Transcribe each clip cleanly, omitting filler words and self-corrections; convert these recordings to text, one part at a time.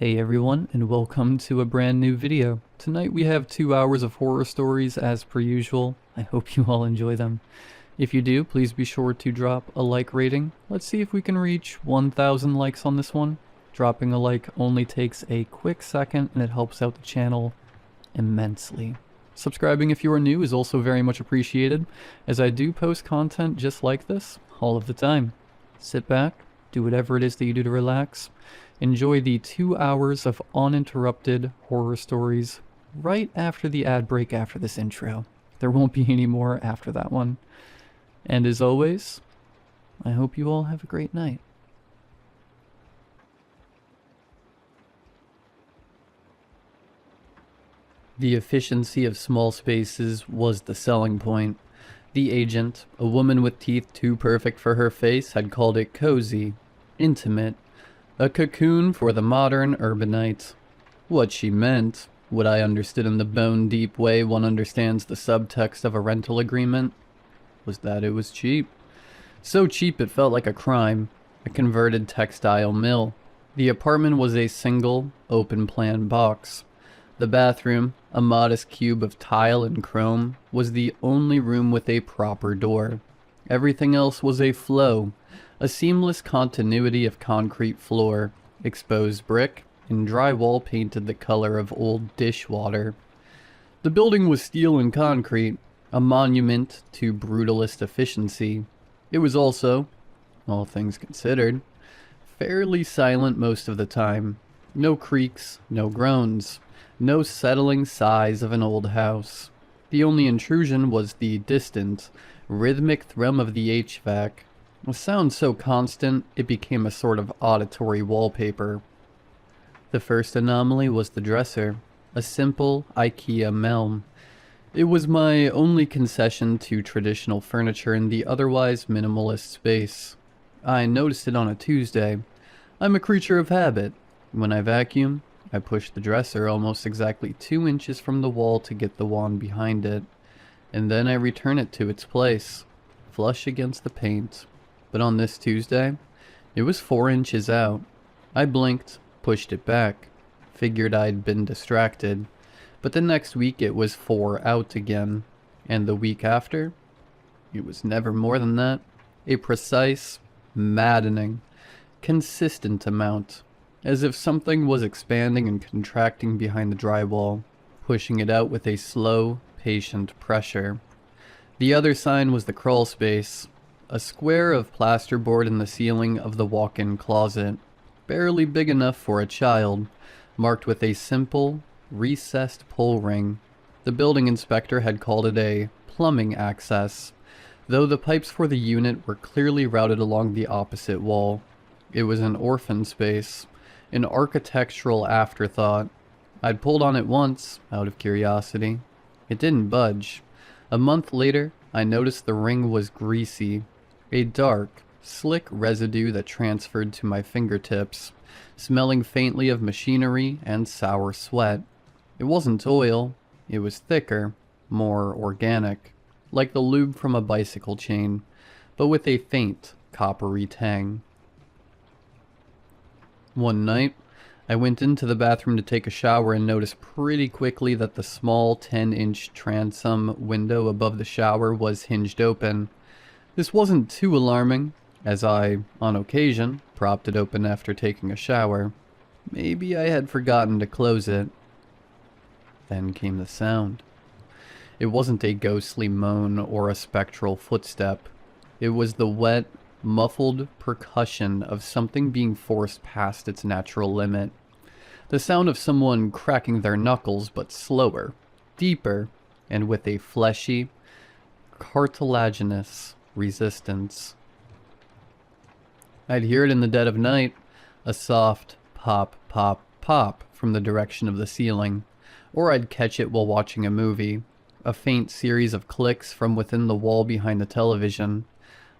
Hey everyone, and welcome to a brand new video. Tonight we have 2 hours of horror stories as per usual. I hope you all enjoy them. If you do, please be sure to drop a like rating. Let's see if we can reach 1,000 likes on this one. Dropping a like only takes a quick second and it helps out the channel immensely. Subscribing if you are new is also very much appreciated, as I do post content just like this all of the time. Sit back, do whatever it is that you do to relax. Enjoy the 2 hours of uninterrupted horror stories right after the ad break after this intro. There won't be any more after that one. And as always, I hope you all have a great night. The efficiency of small spaces was the selling point. The agent, a woman with teeth too perfect for her face, had called it cozy, intimate, a cocoon for the modern urbanite. What she meant, what I understood in the bone-deep way one understands the subtext of a rental agreement, was that it was cheap. So cheap it felt like a crime, a converted textile mill. The apartment was a single, open-plan box. The bathroom, a modest cube of tile and chrome, was the only room with a proper door. Everything else was a flow, a seamless continuity of concrete floor, exposed brick, and drywall painted the color of old dishwater. The building was steel and concrete, a monument to brutalist efficiency. It was also, all things considered, fairly silent most of the time. No creaks, no groans, no settling sighs of an old house. The only intrusion was the distant, rhythmic thrum of the HVAC, a sound so constant it became a sort of auditory wallpaper. The first anomaly was the dresser, a simple IKEA melm. It was my only concession to traditional furniture in the otherwise minimalist space. I noticed it on a Tuesday. I'm a creature of habit. When I vacuum, I push the dresser almost exactly 2 inches from the wall to get the wand behind it, and then I return it to its place, flush against the paint. But on this Tuesday, it was 4 inches out. I blinked, pushed it back, figured I'd been distracted, but the next week it was 4 out again, and the week after, it was never more than that. A precise, maddening, consistent amount, as if something was expanding and contracting behind the drywall, pushing it out with a slow, patient pressure. The other sign was the crawl space, a square of plasterboard in the ceiling of the walk-in closet, barely big enough for a child, marked with a simple, recessed pull ring. The building inspector had called it a plumbing access, though the pipes for the unit were clearly routed along the opposite wall. It was an orphan space, an architectural afterthought. I'd pulled on it once, out of curiosity. It didn't budge. A month later, I noticed the ring was greasy, a dark, slick residue that transferred to my fingertips, smelling faintly of machinery and sour sweat. It wasn't oil, it was thicker, more organic, like the lube from a bicycle chain, but with a faint, coppery tang. One night, I went into the bathroom to take a shower and noticed pretty quickly that the small 10-inch transom window above the shower was hinged open. This wasn't too alarming, as I, on occasion, propped it open after taking a shower. Maybe I had forgotten to close it. Then came the sound. It wasn't a ghostly moan or a spectral footstep. It was the wet, muffled percussion of something being forced past its natural limit. The sound of someone cracking their knuckles, but slower, deeper, and with a fleshy, cartilaginous resistance. I'd hear it in the dead of night, a soft pop, pop, pop from the direction of the ceiling, or I'd catch it while watching a movie, a faint series of clicks from within the wall behind the television.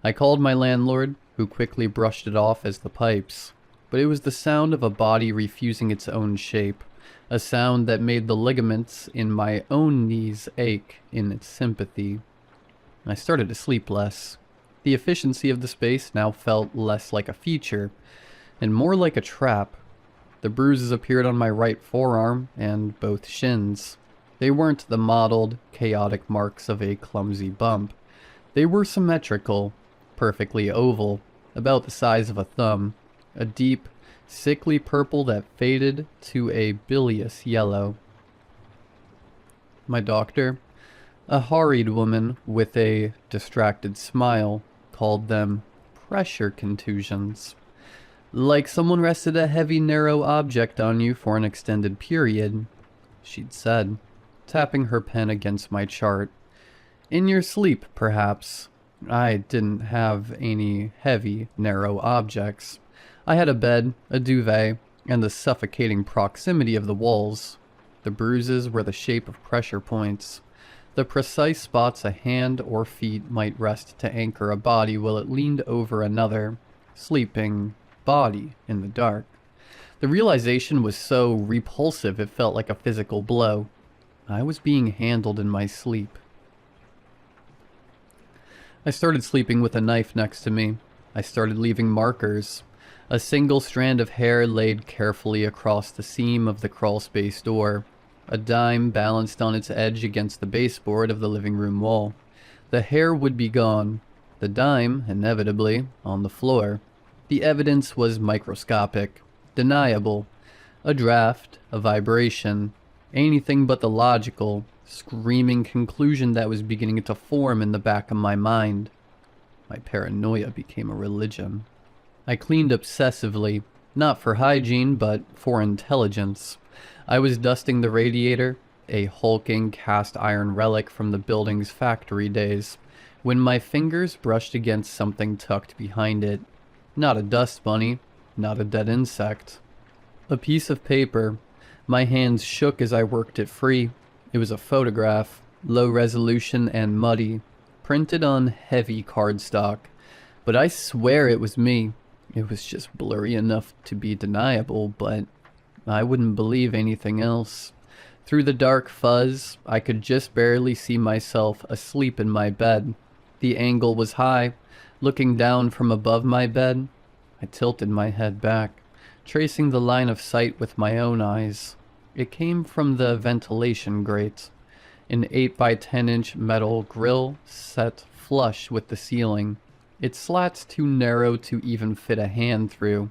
I called my landlord, who quickly brushed it off as the pipes, but it was the sound of a body refusing its own shape, a sound that made the ligaments in my own knees ache in its sympathy. I started to sleep less. The efficiency of the space now felt less like a feature, and more like a trap. The bruises appeared on my right forearm and both shins. They weren't the mottled, chaotic marks of a clumsy bump. They were symmetrical, perfectly oval, about the size of a thumb, a deep, sickly purple that faded to a bilious yellow. My doctor, a harried woman with a distracted smile, called them pressure contusions. Like someone rested a heavy, narrow object on you for an extended period, she'd said, tapping her pen against my chart. In your sleep, perhaps. I didn't have any heavy, narrow objects. I had a bed, a duvet, and the suffocating proximity of the walls. The bruises were the shape of pressure points, the precise spots a hand or feet might rest to anchor a body while it leaned over another, sleeping body in the dark. The realization was so repulsive it felt like a physical blow. I was being handled in my sleep. I started sleeping with a knife next to me. I started leaving markers. A single strand of hair laid carefully across the seam of the crawlspace door. A dime balanced on its edge against the baseboard of the living room wall. The hair would be gone. The dime, inevitably, on the floor. The evidence was microscopic, deniable. A draft, a vibration, anything but the logical, screaming conclusion that was beginning to form in the back of my mind. My paranoia became a religion. I cleaned obsessively, not for hygiene, but for intelligence. I was dusting the radiator, a hulking cast iron relic from the building's factory days, when my fingers brushed against something tucked behind it. Not a dust bunny, not a dead insect. A piece of paper. My hands shook as I worked it free. It was a photograph, low resolution and muddy, printed on heavy cardstock. But I swear it was me. It was just blurry enough to be deniable, but I wouldn't believe anything else. Through the dark fuzz, I could just barely see myself asleep in my bed. The angle was high. Looking down from above my bed, I tilted my head back, tracing the line of sight with my own eyes. It came from the ventilation grate, an 8 by 10 inch metal grill set flush with the ceiling. Its slats too narrow to even fit a hand through,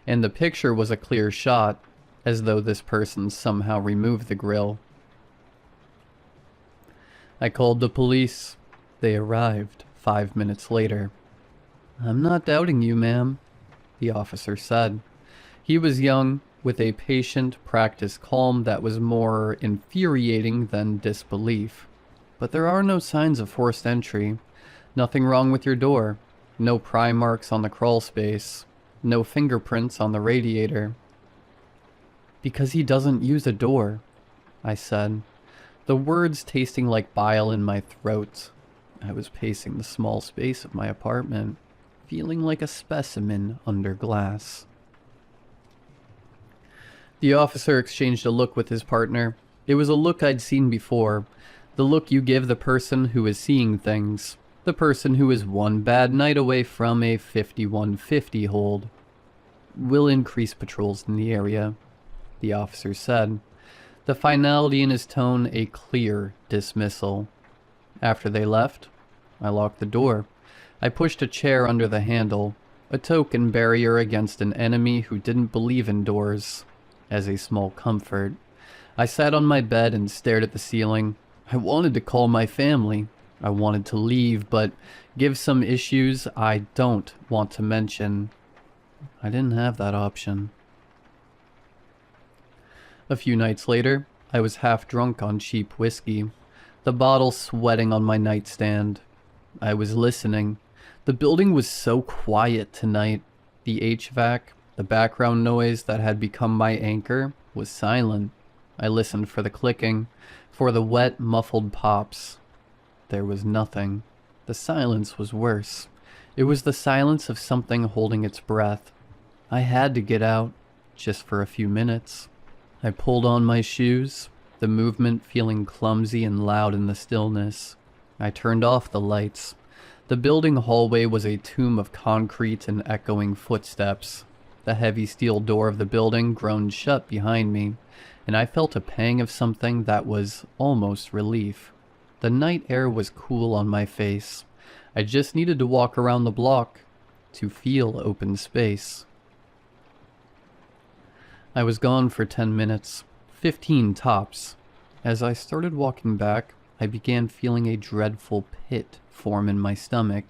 and the picture was a clear shot, as though this person somehow removed the grill. I called the police. They arrived 5 minutes later. "I'm not doubting you, ma'am," the officer said. He was young, with a patient, practiced calm that was more infuriating than disbelief. "But there are no signs of forced entry. Nothing wrong with your door. No pry marks on the crawl space. No fingerprints on the radiator." "Because he doesn't use a door," I said, the words tasting like bile in my throat. I was pacing the small space of my apartment, feeling like a specimen under glass. The officer exchanged a look with his partner. It was a look I'd seen before. The look you give the person who is seeing things. The person who is one bad night away from a 5150 hold. "We'll increase patrols in the area," the officer said, the finality in his tone a clear dismissal. After they left, I locked the door. I pushed a chair under the handle, a token barrier against an enemy who didn't believe in doors, as a small comfort. I sat on my bed and stared at the ceiling. I wanted to call my family. I wanted to leave, but give some issues I don't want to mention. I didn't have that option. A few nights later, I was half drunk on cheap whiskey, the bottle sweating on my nightstand. I was listening. The building was so quiet tonight. The HVAC, the background noise that had become my anchor, was silent. I listened for the clicking, for the wet, muffled pops. There was nothing. The silence was worse. It was the silence of something holding its breath. I had to get out, just for a few minutes. I pulled on my shoes, the movement feeling clumsy and loud in the stillness. I turned off the lights. The building hallway was a tomb of concrete and echoing footsteps. The heavy steel door of the building groaned shut behind me, and I felt a pang of something that was almost relief. The night air was cool on my face. I just needed to walk around the block to feel open space. I was gone for 10 minutes, 15 tops. As I started walking back, I began feeling a dreadful pit form in my stomach.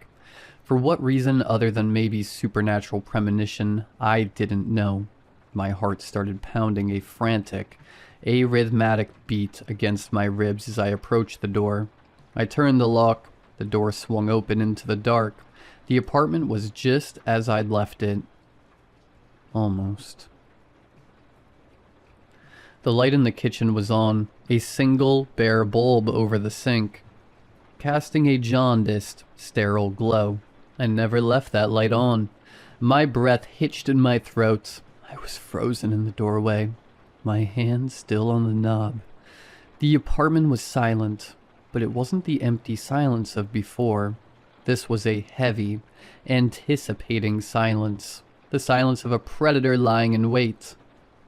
For what reason other than maybe supernatural premonition, I didn't know. My heart started pounding a frantic, arrhythmic beat against my ribs as I approached the door. I turned the lock. The door swung open into the dark. The apartment was just as I'd left it. Almost. The light in the kitchen was on, a single bare bulb over the sink, casting a jaundiced, sterile glow. I never left that light on. My breath hitched in my throat. I was frozen in the doorway, my hand still on the knob. The apartment was silent, but it wasn't the empty silence of before. This was a heavy, anticipating silence, the silence of a predator lying in wait.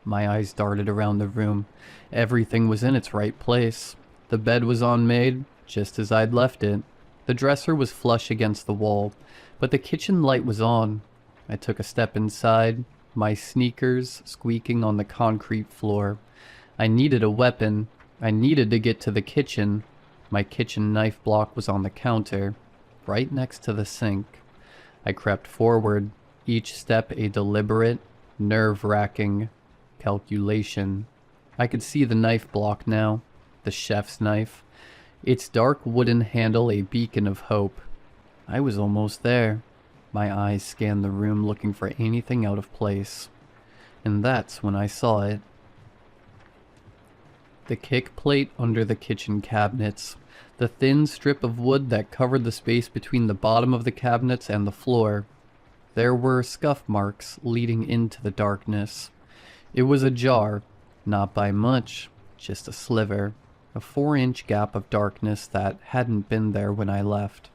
My eyes darted around the room. Everything was in its right place. The bed was unmade, just as I'd left it. The dresser was flush against the wall, but the kitchen light was on. I took a step inside, my sneakers squeaking on the concrete floor. I needed a weapon. I needed to get to the kitchen. My kitchen knife block was on the counter, right next to the sink. I crept forward, each step a deliberate, nerve-wracking calculation. I could see the knife block now, the chef's knife, its dark wooden handle a beacon of hope. I was almost there. My eyes scanned the room looking for anything out of place. And that's when I saw it. The kick plate under the kitchen cabinets, the thin strip of wood that covered the space between the bottom of the cabinets and the floor. There were scuff marks leading into the darkness. It was ajar, not by much, just a sliver, a 4-inch gap of darkness that hadn't been there when I left.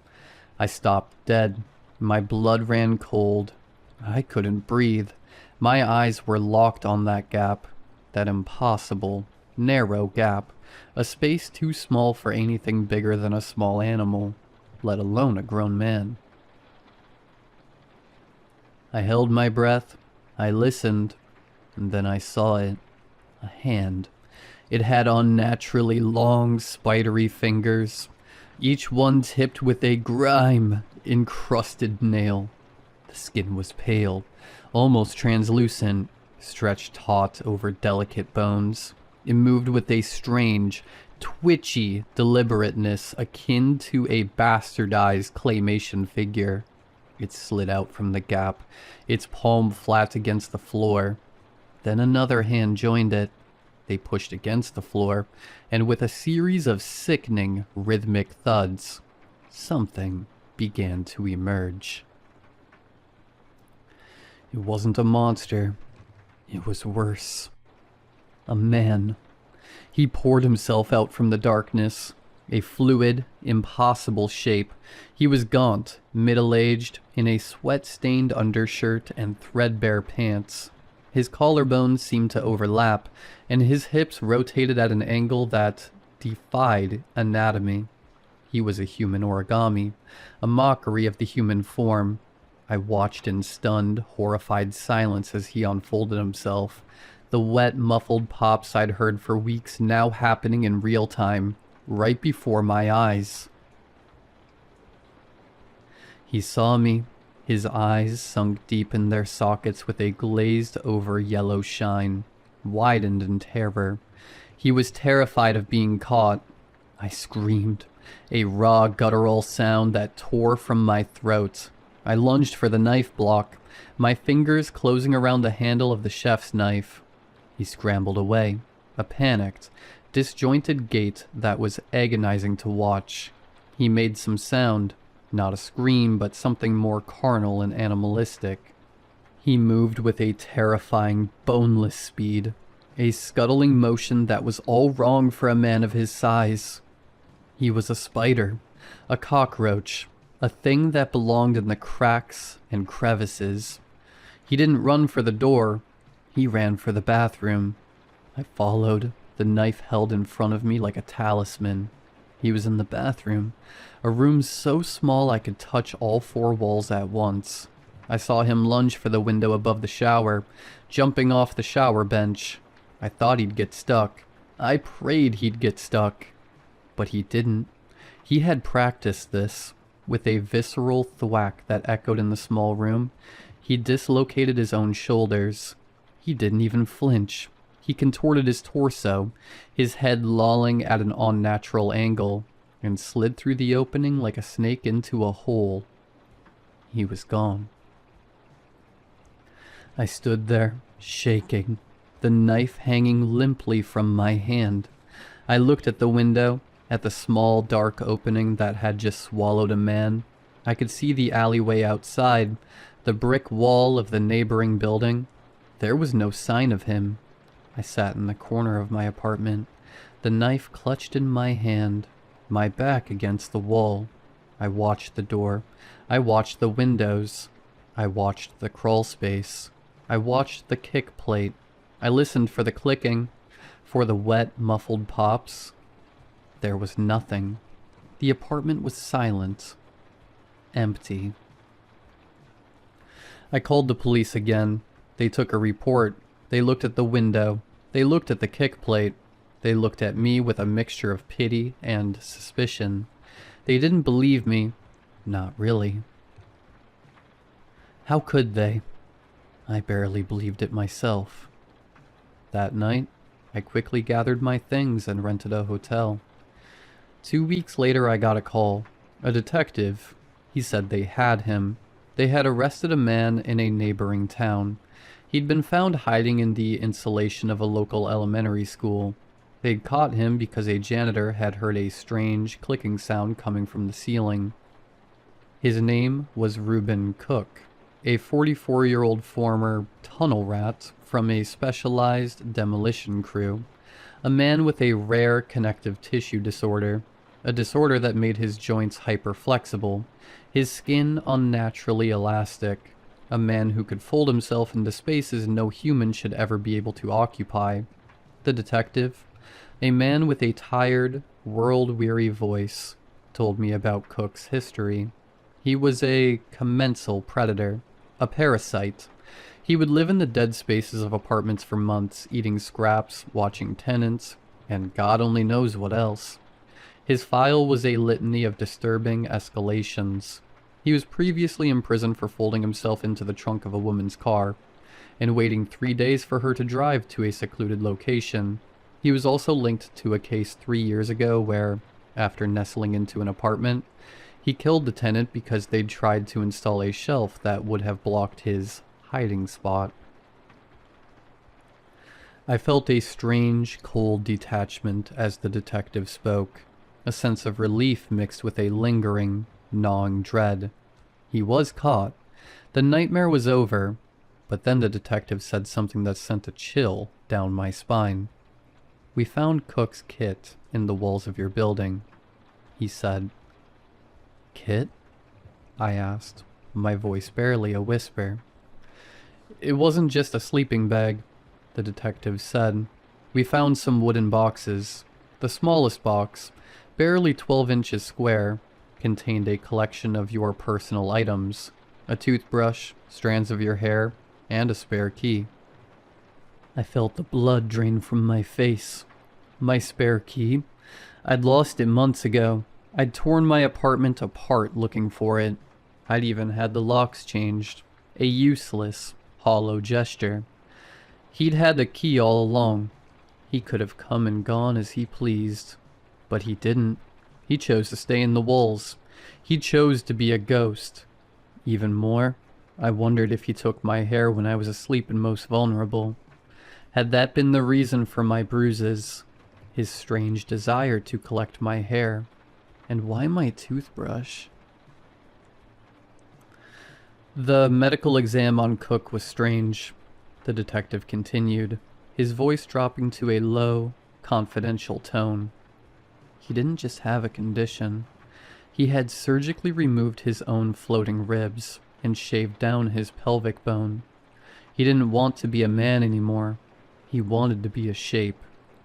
I stopped dead. My blood ran cold. I couldn't breathe. My eyes were locked on that gap, that impossible, narrow gap, a space too small for anything bigger than a small animal, let alone a grown man. I held my breath. I listened. And then I saw it. A hand. It had unnaturally long, spidery fingers, each one tipped with a grime-encrusted nail. The skin was pale, almost translucent, stretched taut over delicate bones. It moved with a strange, twitchy deliberateness akin to a bastardized claymation figure. It slid out from the gap, its palm flat against the floor. Then another hand joined it. They pushed against the floor, and with a series of sickening, rhythmic thuds, something began to emerge. It wasn't a monster. It was worse. A man. He poured himself out from the darkness, a fluid, impossible shape. He was gaunt, middle-aged, in a sweat-stained undershirt and threadbare pants. His collarbones seemed to overlap, and his hips rotated at an angle that defied anatomy. He was a human origami, a mockery of the human form. I watched in stunned, horrified silence as he unfolded himself, the wet, muffled pops I'd heard for weeks now happening in real time, right before my eyes. He saw me. His eyes, sunk deep in their sockets with a glazed-over yellow shine, widened in terror. He was terrified of being caught. I screamed, a raw, guttural sound that tore from my throat. I lunged for the knife block, my fingers closing around the handle of the chef's knife. He scrambled away, a panicked, disjointed gait that was agonizing to watch. He made some sound. Not a scream, but something more carnal and animalistic. He moved with a terrifying, boneless speed, a scuttling motion that was all wrong for a man of his size. He was a spider, a cockroach, a thing that belonged in the cracks and crevices. He didn't run for the door. He ran for the bathroom. I followed, the knife held in front of me like a talisman. He was in the bathroom, a room so small I could touch all four walls at once. I saw him lunge for the window above the shower, jumping off the shower bench. I thought he'd get stuck. I prayed he'd get stuck. But he didn't. He had practiced this. With a visceral thwack that echoed in the small room, he dislocated his own shoulders. He didn't even flinch. He contorted his torso, his head lolling at an unnatural angle, and slid through the opening like a snake into a hole. He was gone. I stood there, shaking, the knife hanging limply from my hand. I looked at the window, at the small dark opening that had just swallowed a man. I could see the alleyway outside, the brick wall of the neighboring building. There was no sign of him. I sat in the corner of my apartment, the knife clutched in my hand, my back against the wall. I watched the door. I watched the windows. I watched the crawl space. I watched the kick plate. I listened for the clicking, for the wet, muffled pops. There was nothing. The apartment was silent. Empty. I called the police again. They took a report. They looked at the window. They looked at the kick plate. They looked at me with a mixture of pity and suspicion. They didn't believe me. Not really. How could they? I barely believed it myself. That night, I quickly gathered my things and rented a hotel. 2 weeks later, I got a call. A detective. He said they had him. They had arrested a man in a neighboring town. He'd been found hiding in the insulation of a local elementary school. They'd caught him because a janitor had heard a strange clicking sound coming from the ceiling. His name was Reuben Cook, a 44-year-old former tunnel rat from a specialized demolition crew, a man with a rare connective tissue disorder, a disorder that made his joints hyper-flexible, his skin unnaturally elastic, a man who could fold himself into spaces no human should ever be able to occupy. The detective, a man with a tired, world-weary voice, told me about Cook's history. He was a commensal predator, a parasite. He would live in the dead spaces of apartments for months, eating scraps, watching tenants, and God only knows what else. His file was a litany of disturbing escalations. He was previously imprisoned for folding himself into the trunk of a woman's car, and waiting 3 days for her to drive to a secluded location. He was also linked to a case 3 years ago where, after nestling into an apartment, he killed the tenant because they'd tried to install a shelf that would have blocked his hiding spot. I felt a strange, cold detachment as the detective spoke, a sense of relief mixed with a lingering, gnawing dread. He was caught. The nightmare was over, but then the detective said something that sent a chill down my spine. "We found Cook's kit in the walls of your building," he said. "Kit?" I asked, my voice barely a whisper. "It wasn't just a sleeping bag," the detective said. "We found some wooden boxes. The smallest box, barely 12 inches square, contained a collection of your personal items, a toothbrush, strands of your hair, and a spare key." I felt the blood drain from my face. My spare key? I'd lost it months ago. I'd torn my apartment apart looking for it. I'd even had the locks changed. A useless, hollow gesture. He'd had the key all along. He could have come and gone as he pleased. But he didn't. He chose to stay in the walls. He chose to be a ghost. Even more, I wondered if he took my hair when I was asleep and most vulnerable. Had that been the reason for my bruises? His strange desire to collect my hair. And why my toothbrush? The medical exam on Cook was strange, the detective continued, his voice dropping to a low, confidential tone. He didn't just have a condition. He had surgically removed his own floating ribs and shaved down his pelvic bone. He didn't want to be a man anymore. He wanted to be a shape.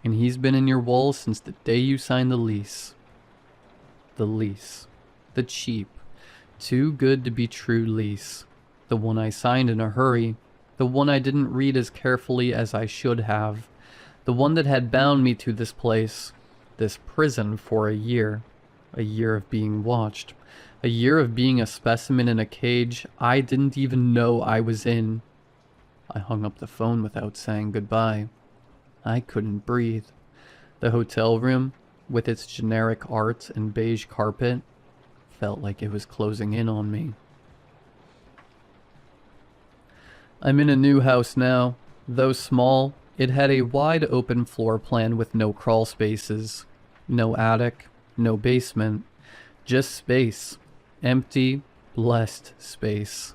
And he's been in your walls since the day you signed the lease. The lease. The cheap, too good to be true lease. The one I signed in a hurry. The one I didn't read as carefully as I should have. The one that had bound me to this place, this prison, for a year. A year of being watched. A year of being a specimen in a cage I didn't even know I was in. I hung up the phone without saying goodbye. I couldn't breathe. The hotel room, with its generic art and beige carpet, felt like it was closing in on me. I'm in a new house now. Though small, it had a wide open floor plan with no crawl spaces. No attic, no basement. Just space. Empty, blessed space.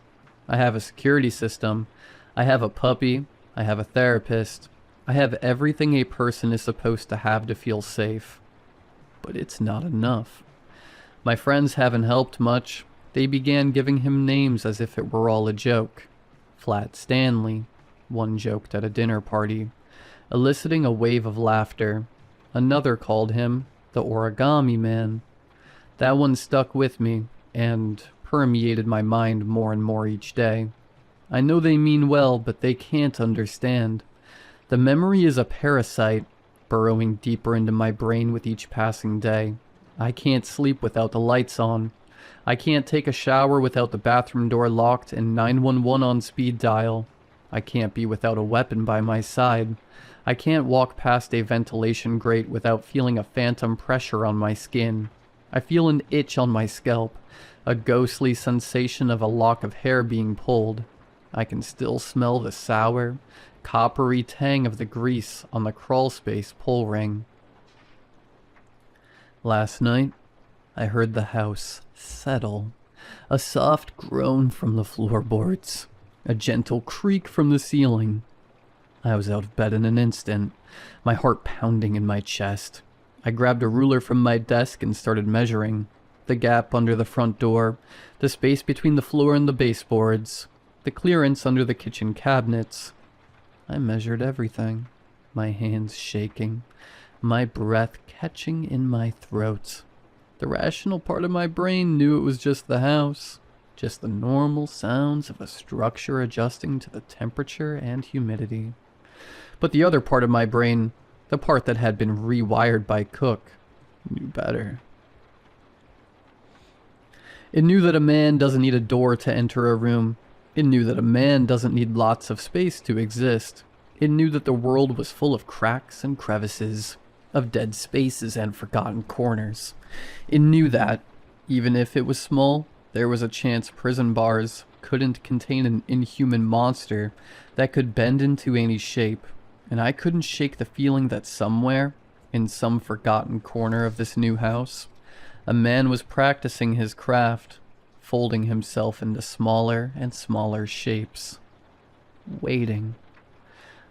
I have a security system. I have a puppy. I have a therapist. I have everything a person is supposed to have to feel safe. But it's not enough. My friends haven't helped much. They began giving him names as if it were all a joke. Flat Stanley, one joked at a dinner party, eliciting a wave of laughter. Another called him the Origami Man. That one stuck with me and permeated my mind more and more each day. I know they mean well, but they can't understand. The memory is a parasite, burrowing deeper into my brain with each passing day. I can't sleep without the lights on. I can't take a shower without the bathroom door locked and 911 on speed dial. I can't be without a weapon by my side. I can't walk past a ventilation grate without feeling a phantom pressure on my skin. I feel an itch on my scalp, a ghostly sensation of a lock of hair being pulled. I can still smell the sour, coppery tang of the grease on the crawlspace pull ring. Last night, I heard the house settle. A soft groan from the floorboards. A gentle creak from the ceiling. I was out of bed in an instant, my heart pounding in my chest. I grabbed a ruler from my desk and started measuring. The gap under the front door, the space between the floor and the baseboards, the clearance under the kitchen cabinets. I measured everything, my hands shaking, my breath catching in my throat. The rational part of my brain knew it was just the house, just the normal sounds of a structure adjusting to the temperature and humidity. But the other part of my brain, the part that had been rewired by Cook, knew better. It knew that a man doesn't need a door to enter a room. It knew that a man doesn't need lots of space to exist. It knew that the world was full of cracks and crevices, of dead spaces and forgotten corners. It knew that, even if it was small, there was a chance prison bars couldn't contain an inhuman monster that could bend into any shape, and I couldn't shake the feeling that somewhere, in some forgotten corner of this new house, a man was practicing his craft, folding himself into smaller and smaller shapes. Waiting.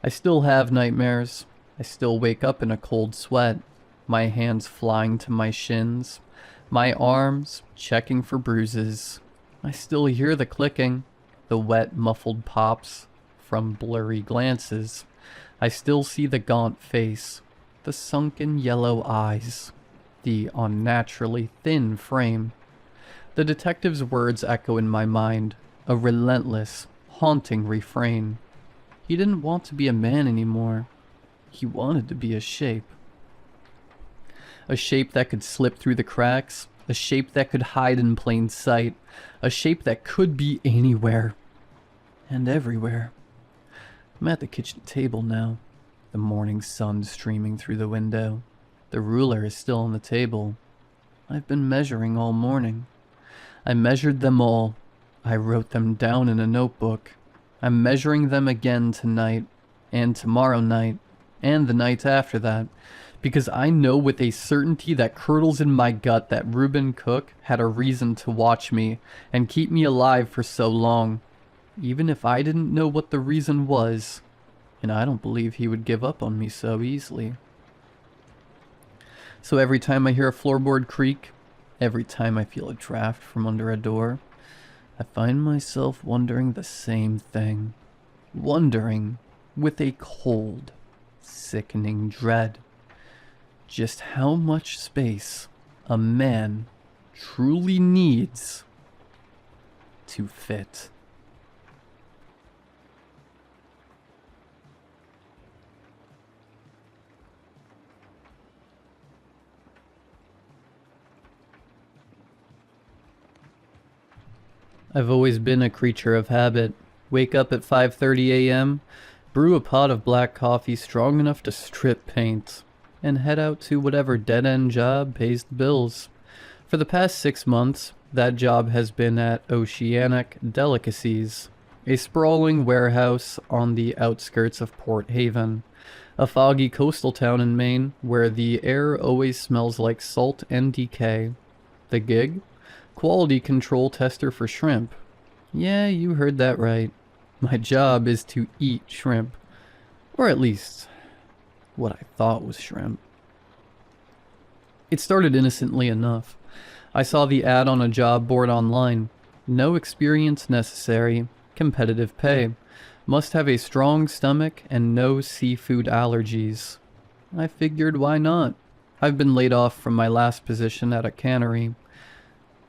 I still have nightmares. I still wake up in a cold sweat, my hands flying to my shins, my arms checking for bruises. I still hear the clicking, the wet, muffled pops from blurry glances. I still see the gaunt face, the sunken yellow eyes, the unnaturally thin frame. The detective's words echo in my mind, a relentless, haunting refrain. He didn't want to be a man anymore. He wanted to be a shape. A shape that could slip through the cracks, a shape that could hide in plain sight, a shape that could be anywhere and everywhere. I'm at the kitchen table now, the morning sun streaming through the window. The ruler is still on the table. I've been measuring all morning. I measured them all. I wrote them down in a notebook. I'm measuring them again tonight, and tomorrow night, and the night after that, because I know with a certainty that curdles in my gut that Reuben Cook had a reason to watch me and keep me alive for so long, even if I didn't know what the reason was, and I don't believe he would give up on me so easily. So every time I hear a floorboard creak, every time I feel a draft from under a door, I find myself wondering the same thing. wondering with a cold, sickening dread just how much space a man truly needs to fit. I've always been a creature of habit. Wake up at 5:30 a.m., brew a pot of black coffee strong enough to strip paint, and head out to whatever dead-end job pays the bills. For the past 6 months, that job has been at Oceanic Delicacies, a sprawling warehouse on the outskirts of Port Haven, a foggy coastal town in Maine where the air always smells like salt and decay. The gig? Quality control tester for shrimp. Yeah, you heard that right. My job is to eat shrimp. Or at least, what I thought was shrimp. It started innocently enough. I saw the ad on a job board online. No experience necessary. Competitive pay. Must have a strong stomach and no seafood allergies. I figured why not? I've been laid off from my last position at a cannery.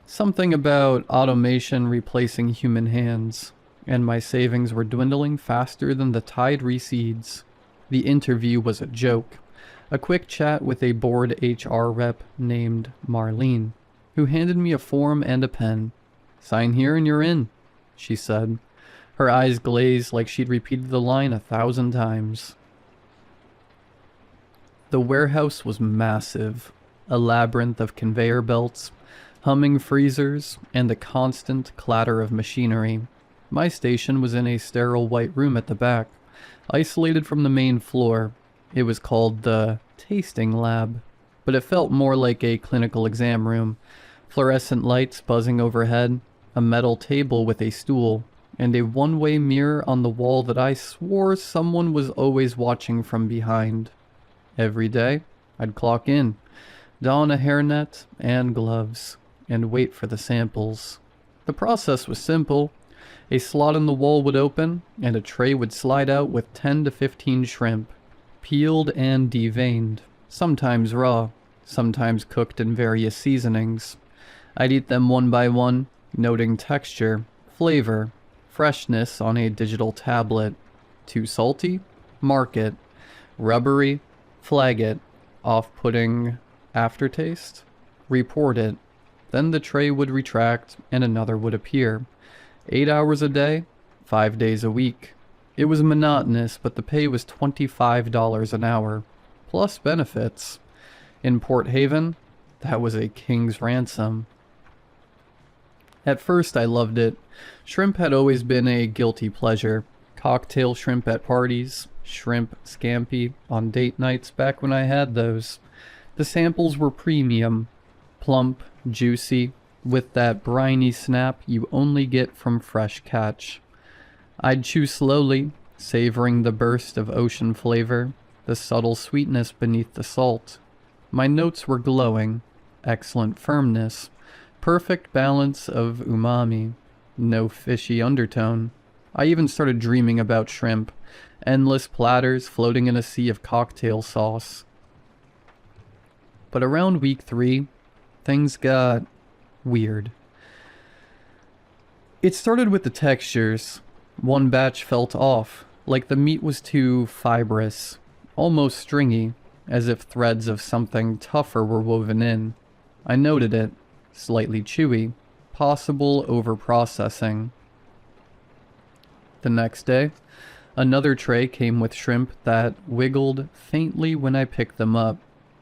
Something about automation replacing human hands, and my savings were dwindling faster than the tide recedes. The interview was a joke. A quick chat with a bored HR rep named Marlene, who handed me a form and a pen. "Sign here and you're in," she said. Her eyes glazed like she'd repeated the line 1,000 times. The warehouse was massive, a labyrinth of conveyor belts, humming freezers, and the constant clatter of machinery. My station was in a sterile white room at the back, isolated from the main floor. It was called the tasting lab, but it felt more like a clinical exam room. Fluorescent lights buzzing overhead, a metal table with a stool, and a one-way mirror on the wall that I swore someone was always watching from behind. Every day, I'd clock in, don a hairnet and gloves, and wait for the samples. The process was simple. A slot in the wall would open, and a tray would slide out with 10 to 15 shrimp, peeled and deveined, sometimes raw, sometimes cooked in various seasonings. I'd eat them one by one, noting texture, flavor, freshness on a digital tablet. Too salty? Mark it. Rubbery? Flag it. Off-putting aftertaste? Report it. Then the tray would retract and another would appear. 8 hours a day, 5 days a week. It was monotonous, but the pay was $25 an hour, plus benefits. In Port Haven, that was a king's ransom. At first I loved it. Shrimp had always been a guilty pleasure. Cocktail shrimp at parties, shrimp scampi on date nights back when I had those. The samples were premium, plump, juicy, with that briny snap you only get from fresh catch. I'd chew slowly, savoring the burst of ocean flavor, the subtle sweetness beneath the salt. My notes were glowing, excellent firmness, perfect balance of umami, no fishy undertone. I even started dreaming about shrimp, endless platters floating in a sea of cocktail sauce. But around week 3, things got weird. It started with the textures. One batch felt off, like the meat was too fibrous, almost stringy, as if threads of something tougher were woven in. I noted it, slightly chewy, possible overprocessing. The next day, another tray came with shrimp that wiggled faintly when I picked them up.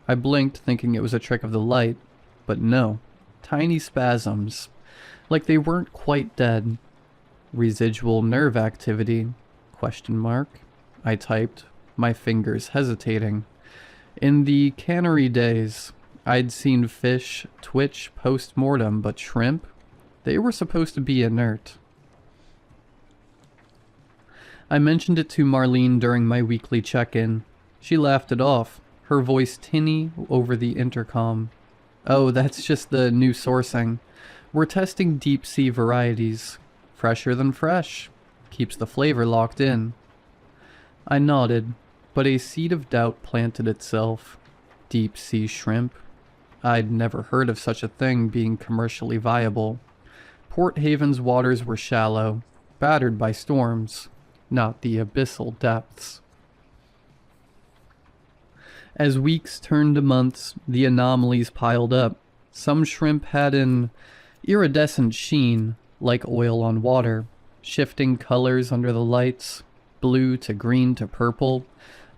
I blinked thinking it was a trick of the light, but no. Tiny spasms, like they weren't quite dead. Residual nerve activity, ? I typed, my fingers hesitating. In the cannery days, I'd seen fish twitch post-mortem, but shrimp? They were supposed to be inert. I mentioned it to Marlene during my weekly check-in. She laughed it off, her voice tinny over the intercom. "Oh, that's just the new sourcing. We're testing deep-sea varieties. Fresher than fresh. keeps the flavor locked in. I nodded, but a seed of doubt planted itself. Deep sea shrimp? I'd never heard of such a thing being commercially viable. Port Haven's waters were shallow, battered by storms, not the abyssal depths. As weeks turned to months, the anomalies piled up. Some shrimp had an iridescent sheen, like oil on water, shifting colors under the lights, blue to green to purple.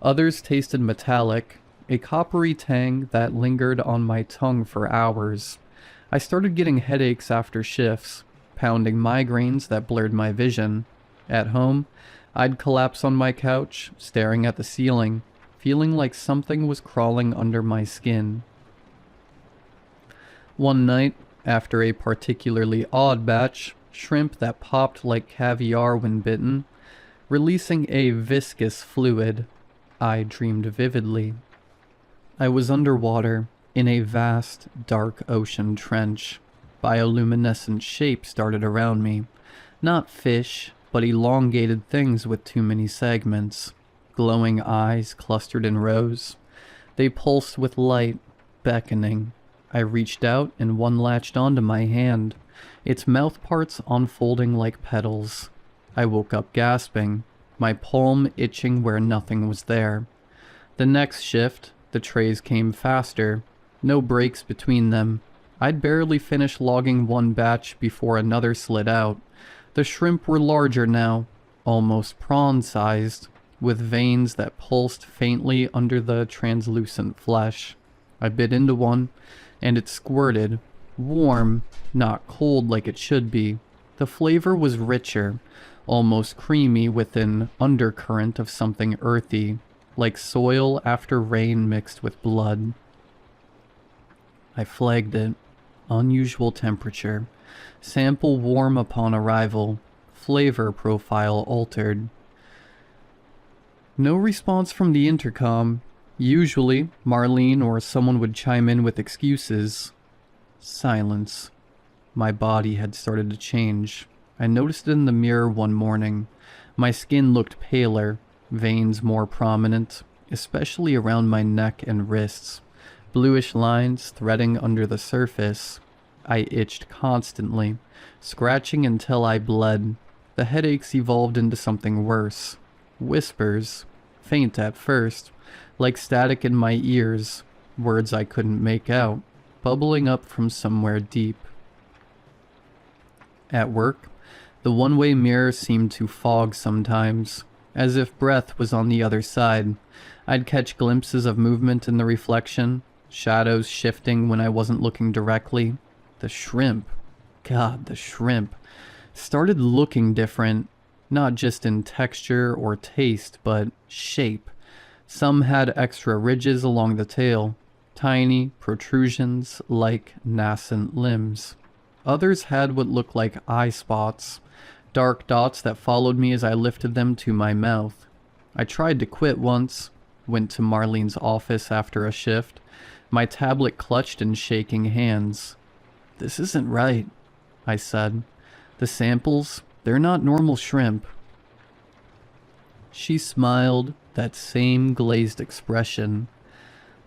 Others tasted metallic, a coppery tang that lingered on my tongue for hours. I started getting headaches after shifts, pounding migraines that blurred my vision. At home, I'd collapse on my couch, staring at the ceiling, feeling like something was crawling under my skin. One night, after a particularly odd batch, shrimp that popped like caviar when bitten, releasing a viscous fluid, I dreamed vividly. I was underwater, in a vast, dark ocean trench. Bioluminescent shapes darted around me. Not fish, but elongated things with too many segments. Glowing eyes clustered in rows. They pulsed with light, beckoning. I reached out and one latched onto my hand, its mouth parts unfolding like petals. I woke up gasping, my palm itching where nothing was there. The next shift, the trays came faster, no breaks between them. I'd barely finished logging one batch before another slid out. The shrimp were larger now, almost prawn-sized, with veins that pulsed faintly under the translucent flesh. I bit into one, and it squirted, warm, not cold like it should be. The flavor was richer, almost creamy with an undercurrent of something earthy, like soil after rain mixed with blood. I flagged it. Unusual temperature. Sample warm upon arrival. Flavor profile altered. No response from the intercom. Usually, Marlene or someone would chime in with excuses. Silence. My body had started to change. I noticed it in the mirror one morning. My skin looked paler, veins more prominent, especially around my neck and wrists. Bluish lines threading under the surface. I itched constantly, scratching until I bled. The headaches evolved into something worse. Whispers, faint at first, like static in my ears, words I couldn't make out, bubbling up from somewhere deep. At work, the one-way mirror seemed to fog sometimes, as if breath was on the other side. I'd catch glimpses of movement in the reflection, shadows shifting when I wasn't looking directly. The shrimp, God, the shrimp, started looking different, not just in texture or taste, but shape. Some had extra ridges along the tail, tiny protrusions like nascent limbs. Others had what looked like eye spots, dark dots that followed me as I lifted them to my mouth. I tried to quit once, went to Marlene's office after a shift, my tablet clutched in shaking hands. "This isn't right," I said. "The samples, they're not normal shrimp." She smiled, that same glazed expression.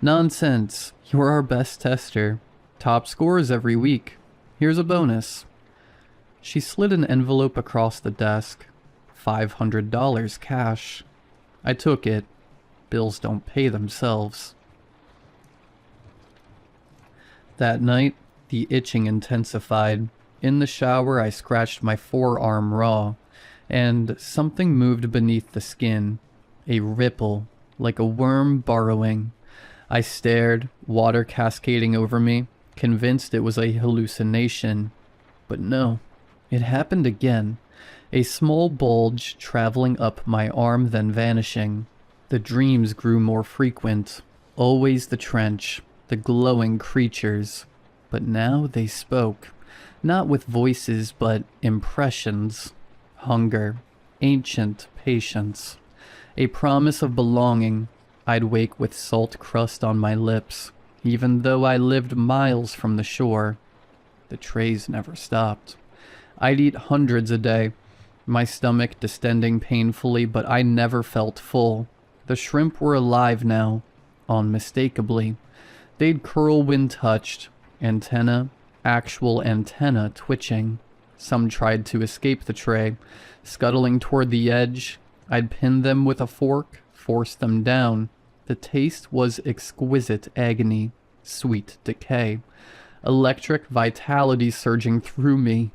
"Nonsense, you're our best tester. Top scores every week. Here's a bonus." She slid an envelope across the desk. $500 cash. I took it. Bills don't pay themselves. That night, the itching intensified. In the shower, I scratched my forearm raw, and something moved beneath the skin. A ripple, like a worm burrowing. I stared, water cascading over me, convinced it was a hallucination. But no, it happened again. A small bulge traveling up my arm, then vanishing. The dreams grew more frequent. Always the trench, the glowing creatures. But now they spoke. Not with voices, but impressions. Hunger. Ancient patience. A promise of belonging. I'd wake with salt crust on my lips, even though I lived miles from the shore. The trays never stopped. I'd eat hundreds a day. my stomach distending painfully, but I never felt full. The shrimp were alive now, unmistakably. They'd curl when touched, actual antenna twitching. Some tried to escape the tray, scuttling toward the edge. I'd pin them with a fork, force them down. The taste was exquisite agony, sweet decay, electric vitality surging through me.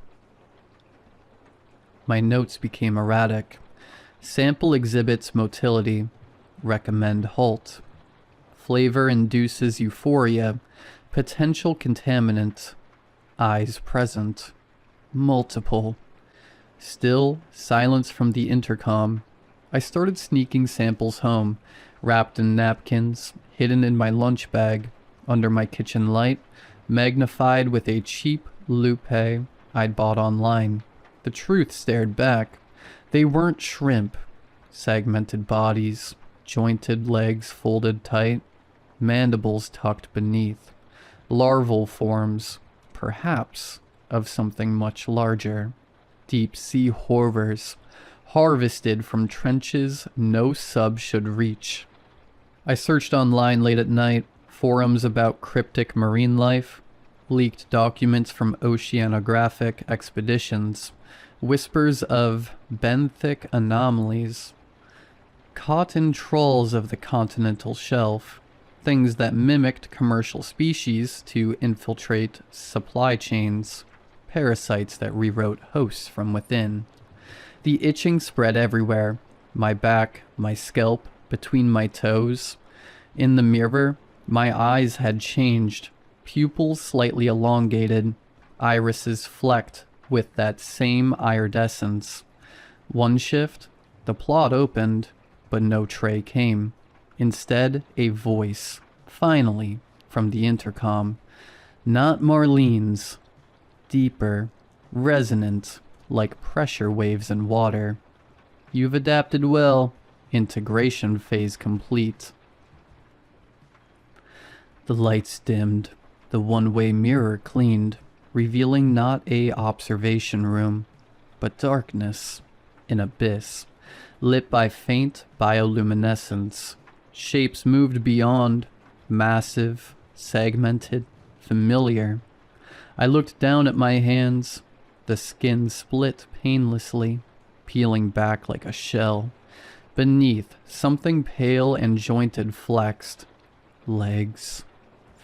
My notes became erratic. Sample exhibits motility. Recommend halt. Flavor induces euphoria. Potential contaminant. Eyes present. Multiple. Still, silence from the intercom. I started sneaking samples home, wrapped in napkins, hidden in my lunch bag, under my kitchen light, magnified with a cheap lupe I'd bought online. The truth stared back. They weren't shrimp. Segmented bodies, jointed legs folded tight, mandibles tucked beneath. Larval forms, perhaps, of something much larger. Deep sea horrors, harvested from trenches no sub should reach. I searched online late at night, forums about cryptic marine life, leaked documents from oceanographic expeditions, whispers of benthic anomalies, caught in trawls of the continental shelf, things that mimicked commercial species to infiltrate supply chains, parasites that rewrote hosts from within. The itching spread everywhere, my back, my scalp, between my toes. In the mirror, my eyes had changed, pupils slightly elongated, irises flecked with that same iridescence. One shift, the plot opened, but no tray came. Instead, a voice, finally, from the intercom. Not Marlene's. Deeper, resonant, like pressure waves in water. You've adapted well. Integration phase complete. The lights dimmed, the one-way mirror cleaned, revealing not a observation room, but darkness, an abyss, lit by faint bioluminescence. Shapes moved beyond, massive, segmented, familiar. I looked down at my hands, the skin split painlessly, peeling back like a shell. Beneath, something pale and jointed flexed. Legs.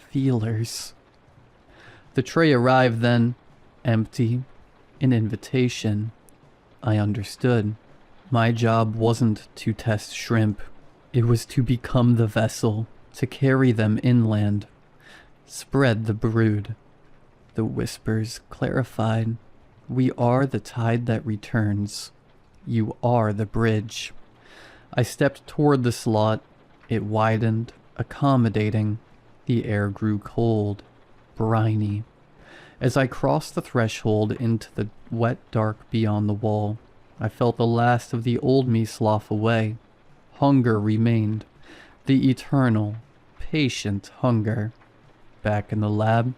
Feelers. The tray arrived then, empty, an invitation. I understood. My job wasn't to test shrimp. It was to become the vessel, to carry them inland. Spread the brood. The whispers clarified. We are the tide that returns. You are the bridge. I stepped toward the slot. It widened, accommodating. The air grew cold, briny. As I crossed the threshold into the wet dark beyond the wall, I felt the last of the old me slough away. Hunger remained, the eternal, patient hunger. Back in the lab,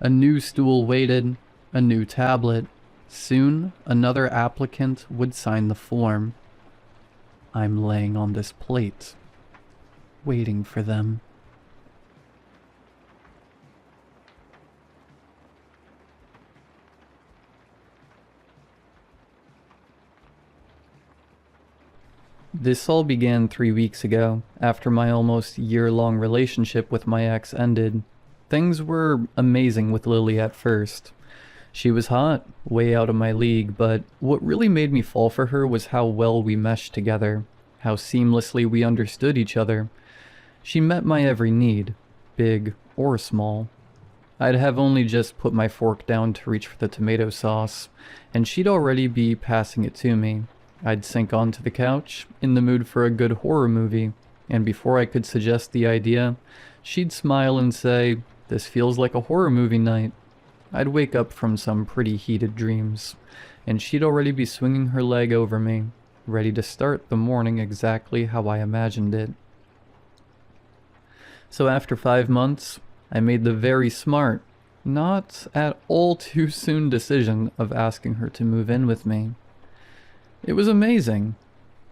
a new stool waited, a new tablet. Soon, another applicant would sign the form. I'm laying on this plate, waiting for them. This all began 3 weeks ago, after my almost year-long relationship with my ex ended. Things were amazing with Lily at first. She was hot, way out of my league, but what really made me fall for her was how well we meshed together, how seamlessly we understood each other. She met my every need, big or small. I'd have only just put my fork down to reach for the tomato sauce, and she'd already be passing it to me. I'd sink onto the couch, in the mood for a good horror movie, and before I could suggest the idea, she'd smile and say, "This feels like a horror movie night." I'd wake up from some pretty heated dreams, and she'd already be swinging her leg over me, ready to start the morning exactly how I imagined it. So after 5 months, I made the very smart, not at all too soon decision of asking her to move in with me. It was amazing.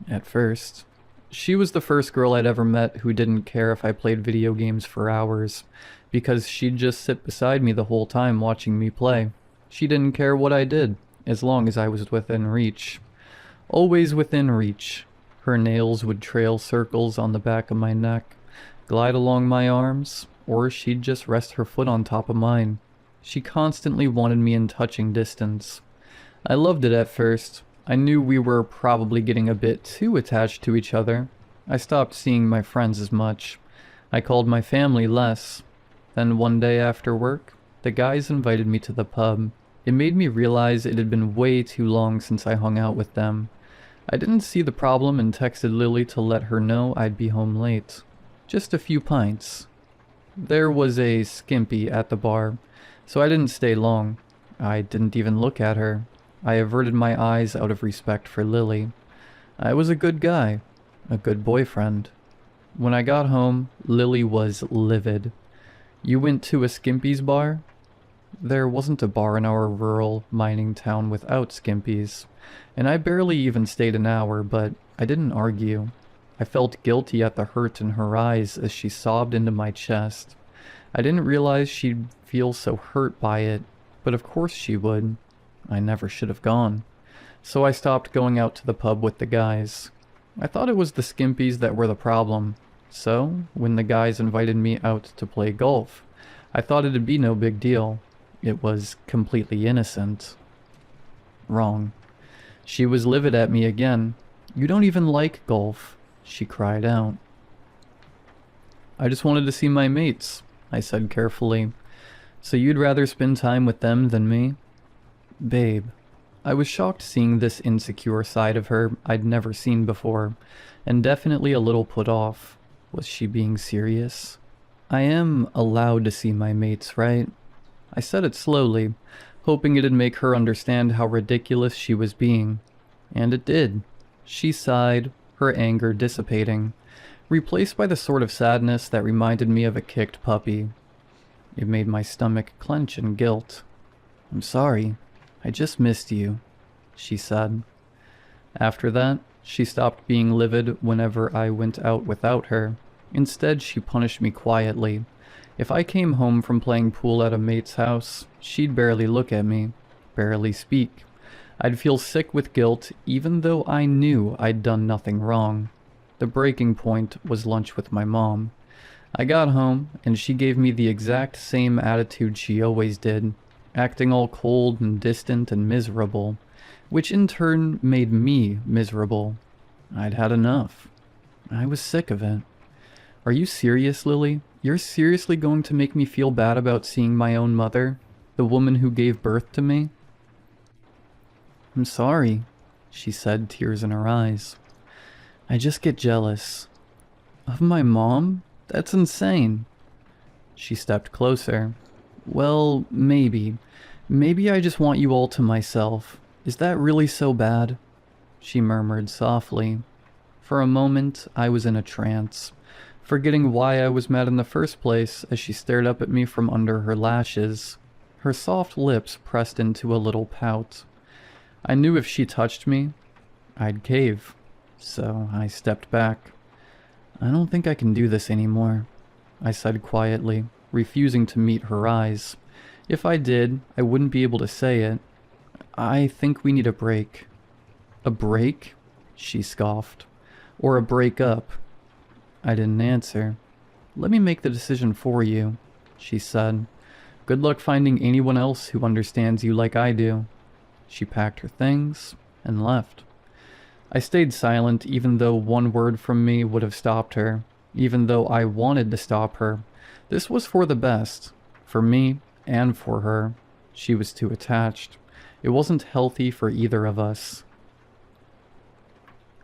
At first. She was the first girl I'd ever met who didn't care if I played video games for hours, because she'd just sit beside me the whole time watching me play. She didn't care what I did, as long as I was within reach. Always within reach. Her nails would trail circles on the back of my neck, glide along my arms, or she'd just rest her foot on top of mine. She constantly wanted me in touching distance. I loved it at first. I knew we were probably getting a bit too attached to each other. I stopped seeing my friends as much. I called my family less. Then one day after work, the guys invited me to the pub. It made me realize it had been way too long since I hung out with them. I didn't see the problem and texted Lily to let her know I'd be home late. Just a few pints. There was a skimpy at the bar, so I didn't stay long. I didn't even look at her. I averted my eyes out of respect for Lily. I was a good guy, a good boyfriend. When I got home, Lily was livid. You went to a Skimpy's bar? There wasn't a bar in our rural mining town without Skimpies, and I barely even stayed an hour, but I didn't argue. I felt guilty at the hurt in her eyes as she sobbed into my chest. I didn't realize she'd feel so hurt by it, but of course she would. I never should have gone. So I stopped going out to the pub with the guys. I thought it was the Skimpies that were the problem. So, when the guys invited me out to play golf, I thought it'd be no big deal. It was completely innocent. Wrong. She was livid at me again. You don't even like golf, she cried out. I just wanted to see my mates, I said carefully. So you'd rather spend time with them than me? Babe. I was shocked seeing this insecure side of her I'd never seen before, and definitely a little put off. Was she being serious? I am allowed to see my mates, right? I said it slowly, hoping it'd make her understand how ridiculous she was being. And it did. She sighed, her anger dissipating, replaced by the sort of sadness that reminded me of a kicked puppy. It made my stomach clench in guilt. I'm sorry. I just missed you, she said. After that, she stopped being livid whenever I went out without her. Instead, she punished me quietly. If I came home from playing pool at a mate's house, she'd barely look at me, barely speak. I'd feel sick with guilt even though I knew I'd done nothing wrong. The breaking point was lunch with my mom. I got home, and she gave me the exact same attitude she always did, acting all cold and distant and miserable, which in turn made me miserable. I'd had enough. I was sick of it. Are you serious, Lily? You're seriously going to make me feel bad about seeing my own mother, the woman who gave birth to me? I'm sorry, she said, tears in her eyes. I just get jealous. Of my mom? That's insane. She stepped closer. Well, maybe. Maybe I just want you all to myself. Is that really so bad? She murmured softly. For a moment, I was in a trance, forgetting why I was mad in the first place as she stared up at me from under her lashes. Her soft lips pressed into a little pout. I knew if she touched me, I'd cave, so I stepped back. I don't think I can do this anymore, I said quietly, refusing to meet her eyes. If I did, I wouldn't be able to say it. I think we need a break. A break? She scoffed. Or a break up. I didn't answer. Let me make the decision for you, she said. Good luck finding anyone else who understands you like I do. She packed her things and left. I stayed silent even though one word from me would have stopped her, even though I wanted to stop her. This was for the best, for me and for her. She was too attached. It wasn't healthy for either of us.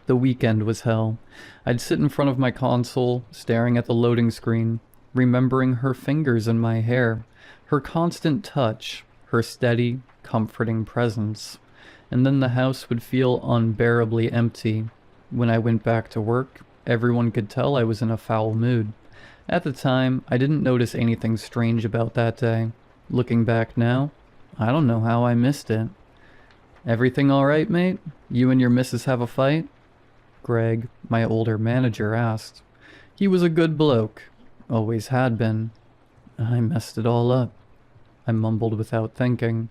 The weekend was hell. I'd sit in front of my console, staring at the loading screen, remembering her fingers in my hair, her constant touch, her steady, comforting presence. And then the house would feel unbearably empty. When I went back to work, everyone could tell I was in a foul mood. At the time, I didn't notice anything strange about that day. Looking back now, I don't know how I missed it. Everything alright, mate? You and your missus have a fight? Greg, my older manager, asked. He was a good bloke. Always had been. I messed it all up. I mumbled without thinking.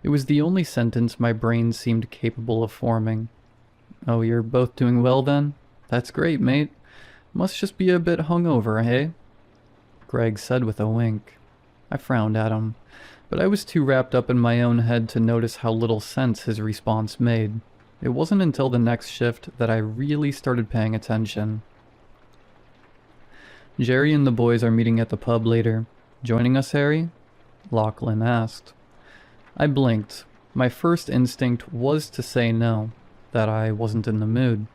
It was the only sentence my brain seemed capable of forming. Oh, you're both doing well then? That's great, mate. Must just be a bit hungover, hey? Greg said with a wink. I frowned at him, but I was too wrapped up in my own head to notice how little sense his response made. It wasn't until the next shift that I really started paying attention. Jerry and the boys are meeting at the pub later. Joining us, Harry? Lachlan asked. I blinked. My first instinct was to say no, that I wasn't in the mood.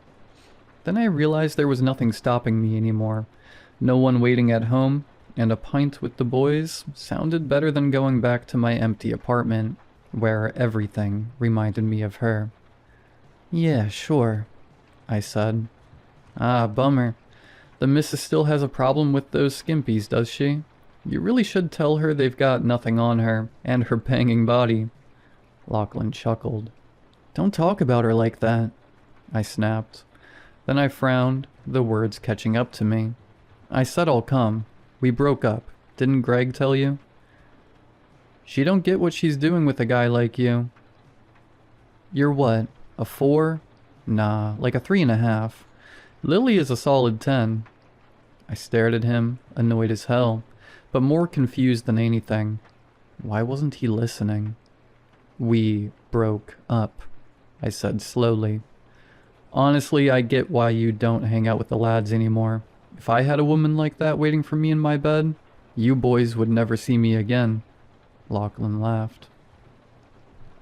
Then I realized there was nothing stopping me anymore. No one waiting at home, and a pint with the boys sounded better than going back to my empty apartment, where everything reminded me of her. Yeah, sure, I said. Ah, bummer. The missus still has a problem with those skimpies, does she? You really should tell her they've got nothing on her, and her banging body. Lachlan chuckled. Don't talk about her like that, I snapped. Then I frowned, the words catching up to me. I said I'll come. We broke up. Didn't Greg tell you? She don't get what she's doing with a guy like you. You're what? A 4? Nah, like a 3.5. Lily is a solid 10. I stared at him, annoyed as hell, but more confused than anything. Why wasn't he listening? We broke up, I said slowly. Honestly, I get why you don't hang out with the lads anymore. If I had a woman like that waiting for me in my bed, you boys would never see me again. Lachlan laughed.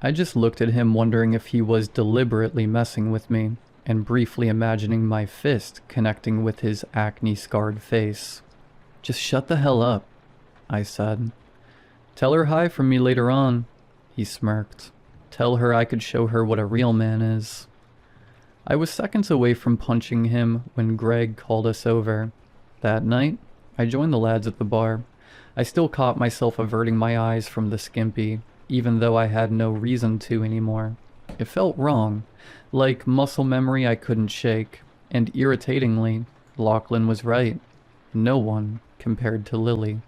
I just looked at him wondering if he was deliberately messing with me, and briefly imagining my fist connecting with his acne-scarred face. Just shut the hell up, I said. Tell her hi from me later on, he smirked. Tell her I could show her what a real man is. I was seconds away from punching him when Greg called us over. That night, I joined the lads at the bar. I still caught myself averting my eyes from the skimpy, even though I had no reason to anymore. It felt wrong, like muscle memory I couldn't shake, and irritatingly, Lachlan was right. No one compared to Lily.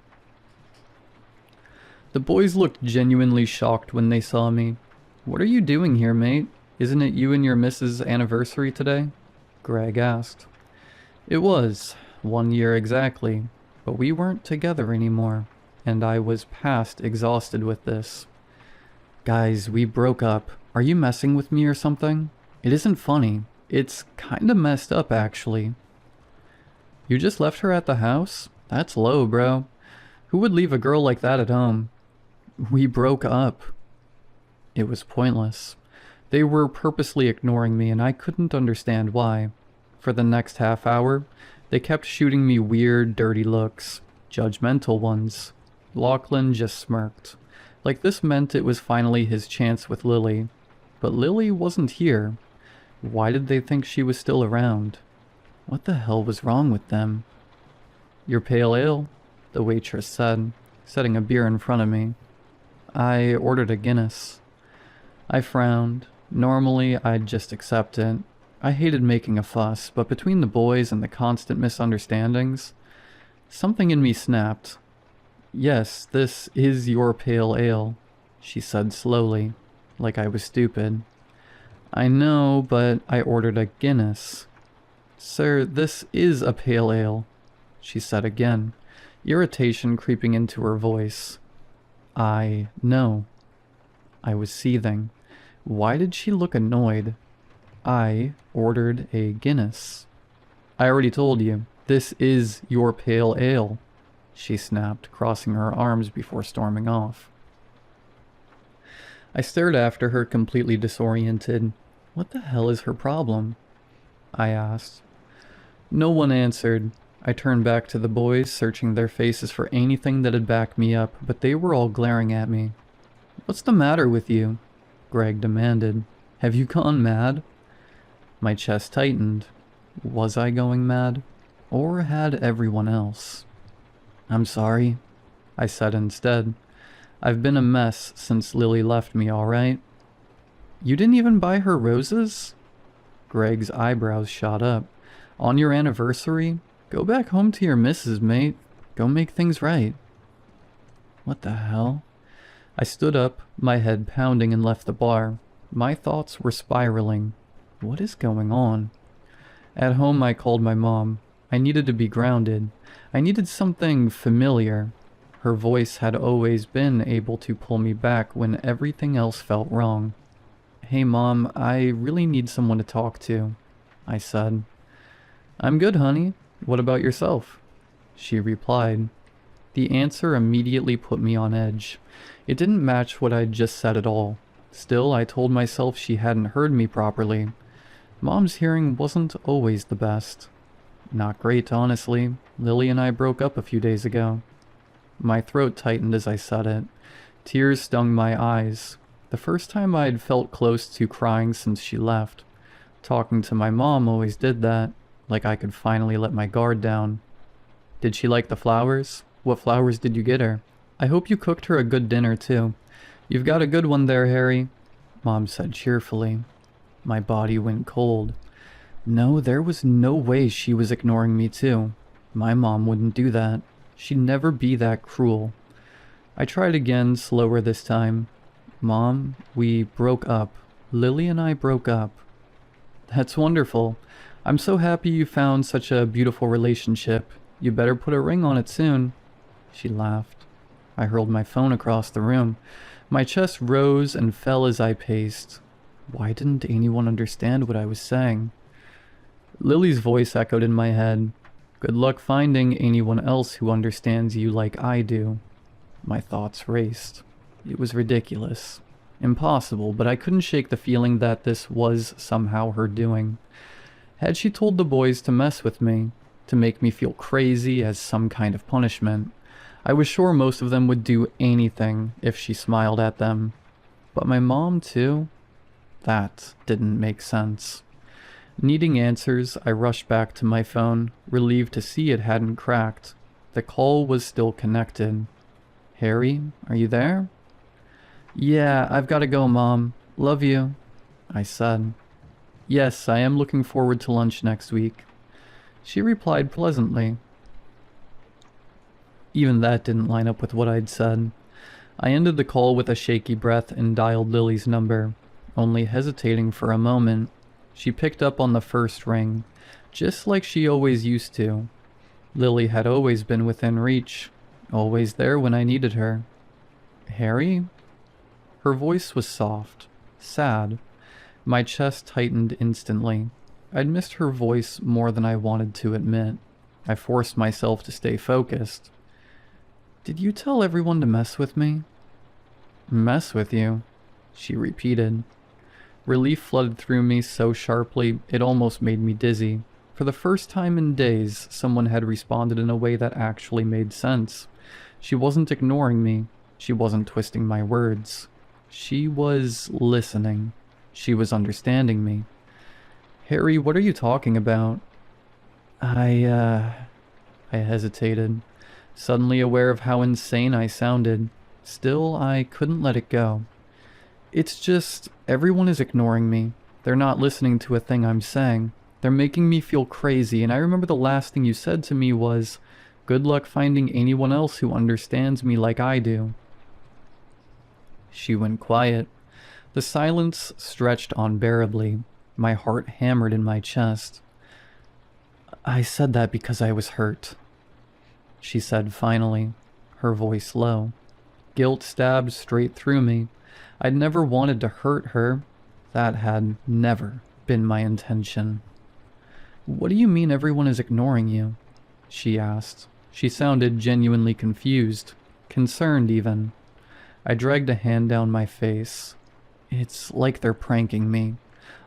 The boys looked genuinely shocked when they saw me. What are you doing here, mate? Isn't it you and your missus' anniversary today? Greg asked. It was, 1 year exactly, but we weren't together anymore, and I was past exhausted with this. Guys, we broke up. Are you messing with me or something? It isn't funny. It's kinda messed up, actually. You just left her at the house? That's low, bro. Who would leave a girl like that at home? We broke up. It was pointless. They were purposely ignoring me, and I couldn't understand why. For the next half hour, they kept shooting me weird, dirty looks. Judgmental ones. Lachlan just smirked. Like this meant it was finally his chance with Lily. But Lily wasn't here. Why did they think she was still around? What the hell was wrong with them? Your pale ale, the waitress said, setting a beer in front of me. I ordered a Guinness. I frowned. Normally, I'd just accept it. I hated making a fuss, but between the boys and the constant misunderstandings, something in me snapped. Yes, this is your pale ale, she said slowly, like I was stupid. I know, but I ordered a Guinness. Sir, this is a pale ale, she said again, irritation creeping into her voice. I know. I was seething. Why did she look annoyed? I ordered a Guinness. I already told you, this is your pale ale, she snapped, crossing her arms before storming off. I stared after her, completely disoriented. What the hell is her problem? I asked. No one answered. I turned back to the boys, searching their faces for anything that'd back me up, but they were all glaring at me. What's the matter with you? Greg demanded. Have you gone mad? My chest tightened. Was I going mad? Or had everyone else? I'm sorry, I said instead. I've been a mess since Lily left me, alright? You didn't even buy her roses? Greg's eyebrows shot up. On your anniversary? Go back home to your missus, mate. Go make things right. What the hell? I stood up, my head pounding, and left the bar. My thoughts were spiraling. What is going on? At home, I called my mom. I needed to be grounded. I needed something familiar. Her voice had always been able to pull me back when everything else felt wrong. Hey Mom, I really need someone to talk to, I said. I'm good, honey. What about yourself? She replied. The answer immediately put me on edge. It didn't match what I'd just said at all. Still, I told myself she hadn't heard me properly. Mom's hearing wasn't always the best. Not great, honestly. Lily and I broke up a few days ago. My throat tightened as I said it. Tears stung my eyes. The first time I'd felt close to crying since she left. Talking to my mom always did that, like I could finally let my guard down. Did she like the flowers? What flowers did you get her? I hope you cooked her a good dinner, too. You've got a good one there, Harry, Mom said cheerfully. My body went cold. No, there was no way she was ignoring me, too. My mom wouldn't do that. She'd never be that cruel. I tried again, slower this time. Mom, we broke up. Lily and I broke up. That's wonderful. I'm so happy you found such a beautiful relationship. You better put a ring on it soon. She laughed. I hurled my phone across the room. My chest rose and fell as I paced. Why didn't anyone understand what I was saying? Lily's voice echoed in my head. Good luck finding anyone else who understands you like I do. My thoughts raced. It was ridiculous. Impossible, but I couldn't shake the feeling that this was somehow her doing. Had she told the boys to mess with me, to make me feel crazy as some kind of punishment? I was sure most of them would do anything if she smiled at them. But my mom, too? That didn't make sense. Needing answers, I rushed back to my phone, relieved to see it hadn't cracked. The call was still connected. Harry, are you there? Yeah, I've got to go, Mom. Love you, I said. Yes, I am looking forward to lunch next week. She replied pleasantly. Even that didn't line up with what I'd said. I ended the call with a shaky breath and dialed Lily's number, only hesitating for a moment. She picked up on the first ring, just like she always used to. Lily had always been within reach, always there when I needed her. Harry? Her voice was soft, sad. My chest tightened instantly. I'd missed her voice more than I wanted to admit. I forced myself to stay focused. Did you tell everyone to mess with me? Mess with you? She repeated. Relief flooded through me so sharply it almost made me dizzy. For the first time in days, someone had responded in a way that actually made sense. She wasn't ignoring me. She wasn't twisting my words. She was listening. She was understanding me. Harry, what are you talking about? I hesitated, suddenly aware of how insane I sounded. Still, I couldn't let it go. It's just, everyone is ignoring me. They're not listening to a thing I'm saying. They're making me feel crazy, and I remember the last thing you said to me was, good luck finding anyone else who understands me like I do. She went quiet. The silence stretched unbearably. My heart hammered in my chest. I said that because I was hurt, she said finally, her voice low. Guilt stabbed straight through me. I'd never wanted to hurt her. That had never been my intention. What do you mean everyone is ignoring you? She asked. She sounded genuinely confused, concerned even. I dragged a hand down my face. It's like they're pranking me.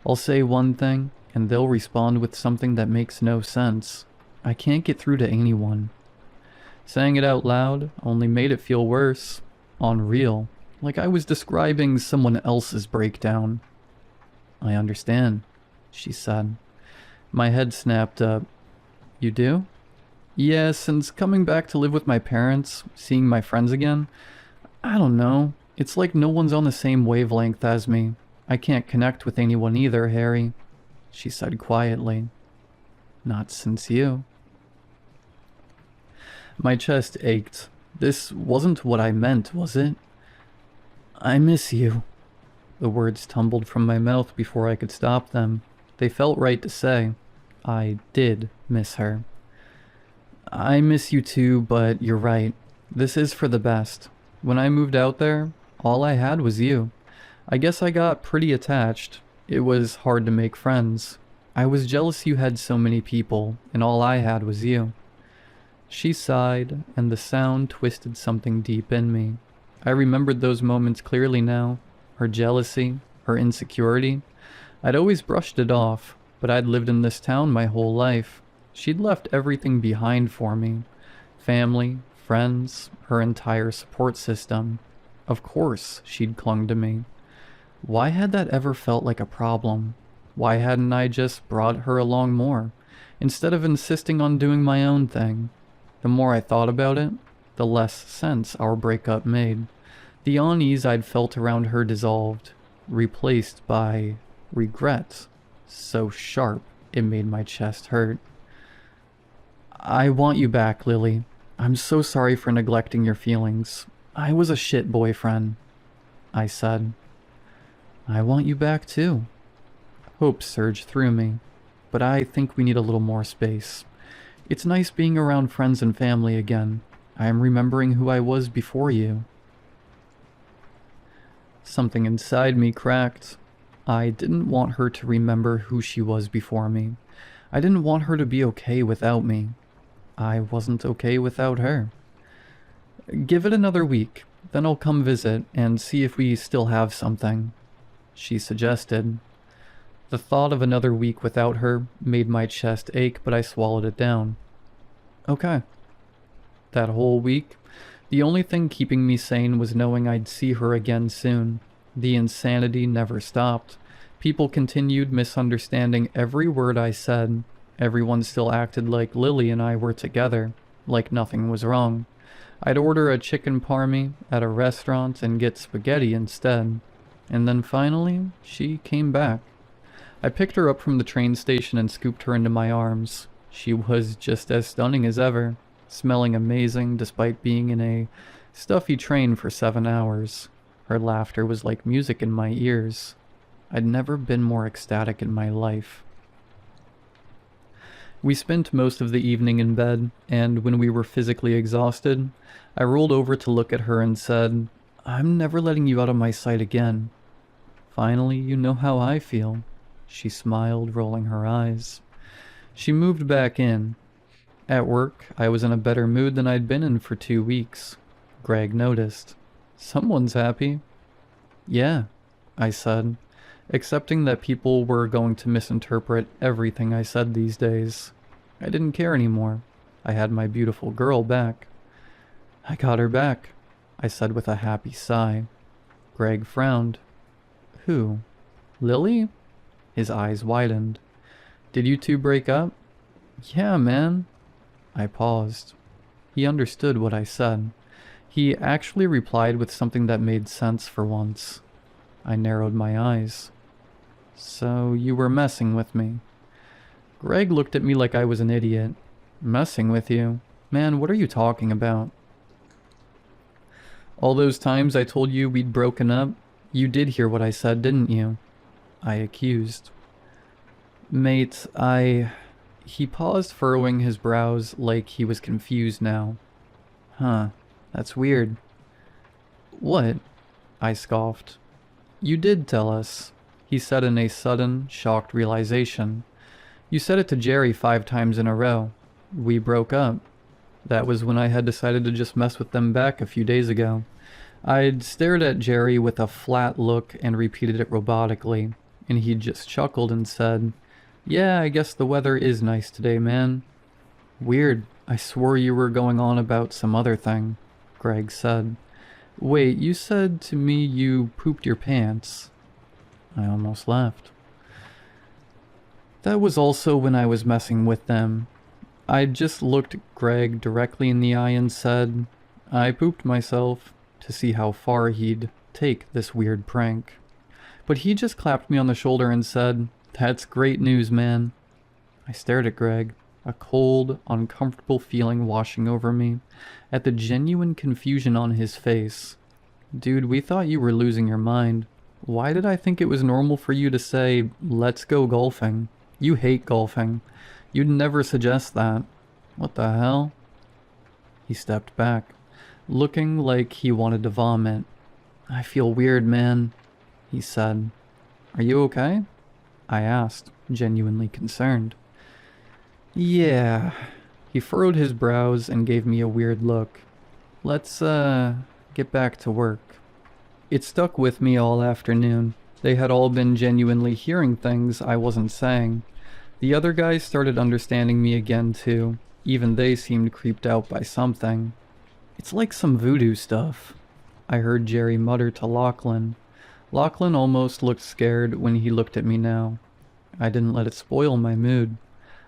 I'll say one thing, and they'll respond with something that makes no sense. I can't get through to anyone. Saying it out loud only made it feel worse. Unreal. Like I was describing someone else's breakdown. I understand, she said. My head snapped up. You do? Yeah, since coming back to live with my parents, seeing my friends again, I don't know. It's like no one's on the same wavelength as me. I can't connect with anyone either, Harry, she said quietly. Not since you. My chest ached. This wasn't what I meant, was it? I miss you. The words tumbled from my mouth before I could stop them. They felt right to say. I did miss her. I miss you too, but you're right. This is for the best. When I moved out there, all I had was you. I guess I got pretty attached. It was hard to make friends. I was jealous you had so many people, and all I had was you. She sighed, and the sound twisted something deep in me. I remembered those moments clearly now. Her jealousy, her insecurity. I'd always brushed it off, but I'd lived in this town my whole life. She'd left everything behind for me. Family, friends, her entire support system. Of course she'd clung to me. Why had that ever felt like a problem? Why hadn't I just brought her along more, instead of insisting on doing my own thing? The more I thought about it, the less sense our breakup made. The unease I'd felt around her dissolved, replaced by regret, so sharp it made my chest hurt. I want you back, Lily. I'm so sorry for neglecting your feelings. I was a shit boyfriend, I said. I want you back too. Hope surged through me, but I think we need a little more space. It's nice being around friends and family again. I am remembering who I was before you. Something inside me cracked. I didn't want her to remember who she was before me. I didn't want her to be okay without me. I wasn't okay without her. Give it another week, then I'll come visit and see if we still have something, she suggested. The thought of another week without her made my chest ache, but I swallowed it down. Okay. That whole week, the only thing keeping me sane was knowing I'd see her again soon. The insanity never stopped. People continued misunderstanding every word I said. Everyone still acted like Lily and I were together, like nothing was wrong. I'd order a chicken parmy at a restaurant and get spaghetti instead. And then finally, she came back. I picked her up from the train station and scooped her into my arms. She was just as stunning as ever, smelling amazing despite being in a stuffy train for 7 hours. Her laughter was like music in my ears. I'd never been more ecstatic in my life. We spent most of the evening in bed, and when we were physically exhausted, I rolled over to look at her and said, I'm never letting you out of my sight again. Finally, you know how I feel. She smiled, rolling her eyes. She moved back in. At work, I was in a better mood than I'd been in for 2 weeks. Greg noticed. Someone's happy. Yeah, I said, accepting that people were going to misinterpret everything I said these days. I didn't care anymore. I had my beautiful girl back. I got her back, I said with a happy sigh. Greg frowned. Who? Lily? His eyes widened. Did you two break up? Yeah, man. I paused. He understood what I said. He actually replied with something that made sense for once. I narrowed my eyes. So you were messing with me. Greg looked at me like I was an idiot. Messing with you? Man, what are you talking about? All those times I told you we'd broken up, you did hear what I said, didn't you? I accused. Mate, He paused, furrowing his brows like he was confused now. Huh, that's weird. What? I scoffed. You did tell us, he said in a sudden, shocked realization. You said it to Jerry 5 times in a row. We broke up. That was when I had decided to just mess with them back a few days ago. I'd stared at Jerry with a flat look and repeated it robotically, and he just chuckled and said, Yeah, I guess the weather is nice today, man. Weird. I swore you were going on about some other thing, Greg said. Wait, you said to me you pooped your pants. I almost laughed. That was also when I was messing with them. I just looked Greg directly in the eye and said, I pooped myself, to see how far he'd take this weird prank. But he just clapped me on the shoulder and said, "That's great news, man." I stared at Greg, a cold, uncomfortable feeling washing over me, at the genuine confusion on his face. "Dude, we thought you were losing your mind. Why did I think it was normal for you to say, 'Let's go golfing'? You hate golfing. You'd never suggest that. What the hell?" He stepped back, looking like he wanted to vomit. "I feel weird, man," he said. "Are you okay?" I asked, genuinely concerned. "Yeah." He furrowed his brows and gave me a weird look. "Let's, get back to work." It stuck with me all afternoon. They had all been genuinely hearing things I wasn't saying. The other guys started understanding me again too. Even they seemed creeped out by something. "It's like some voodoo stuff," I heard Jerry mutter to Lachlan. Lachlan almost looked scared when he looked at me now. I didn't let it spoil my mood.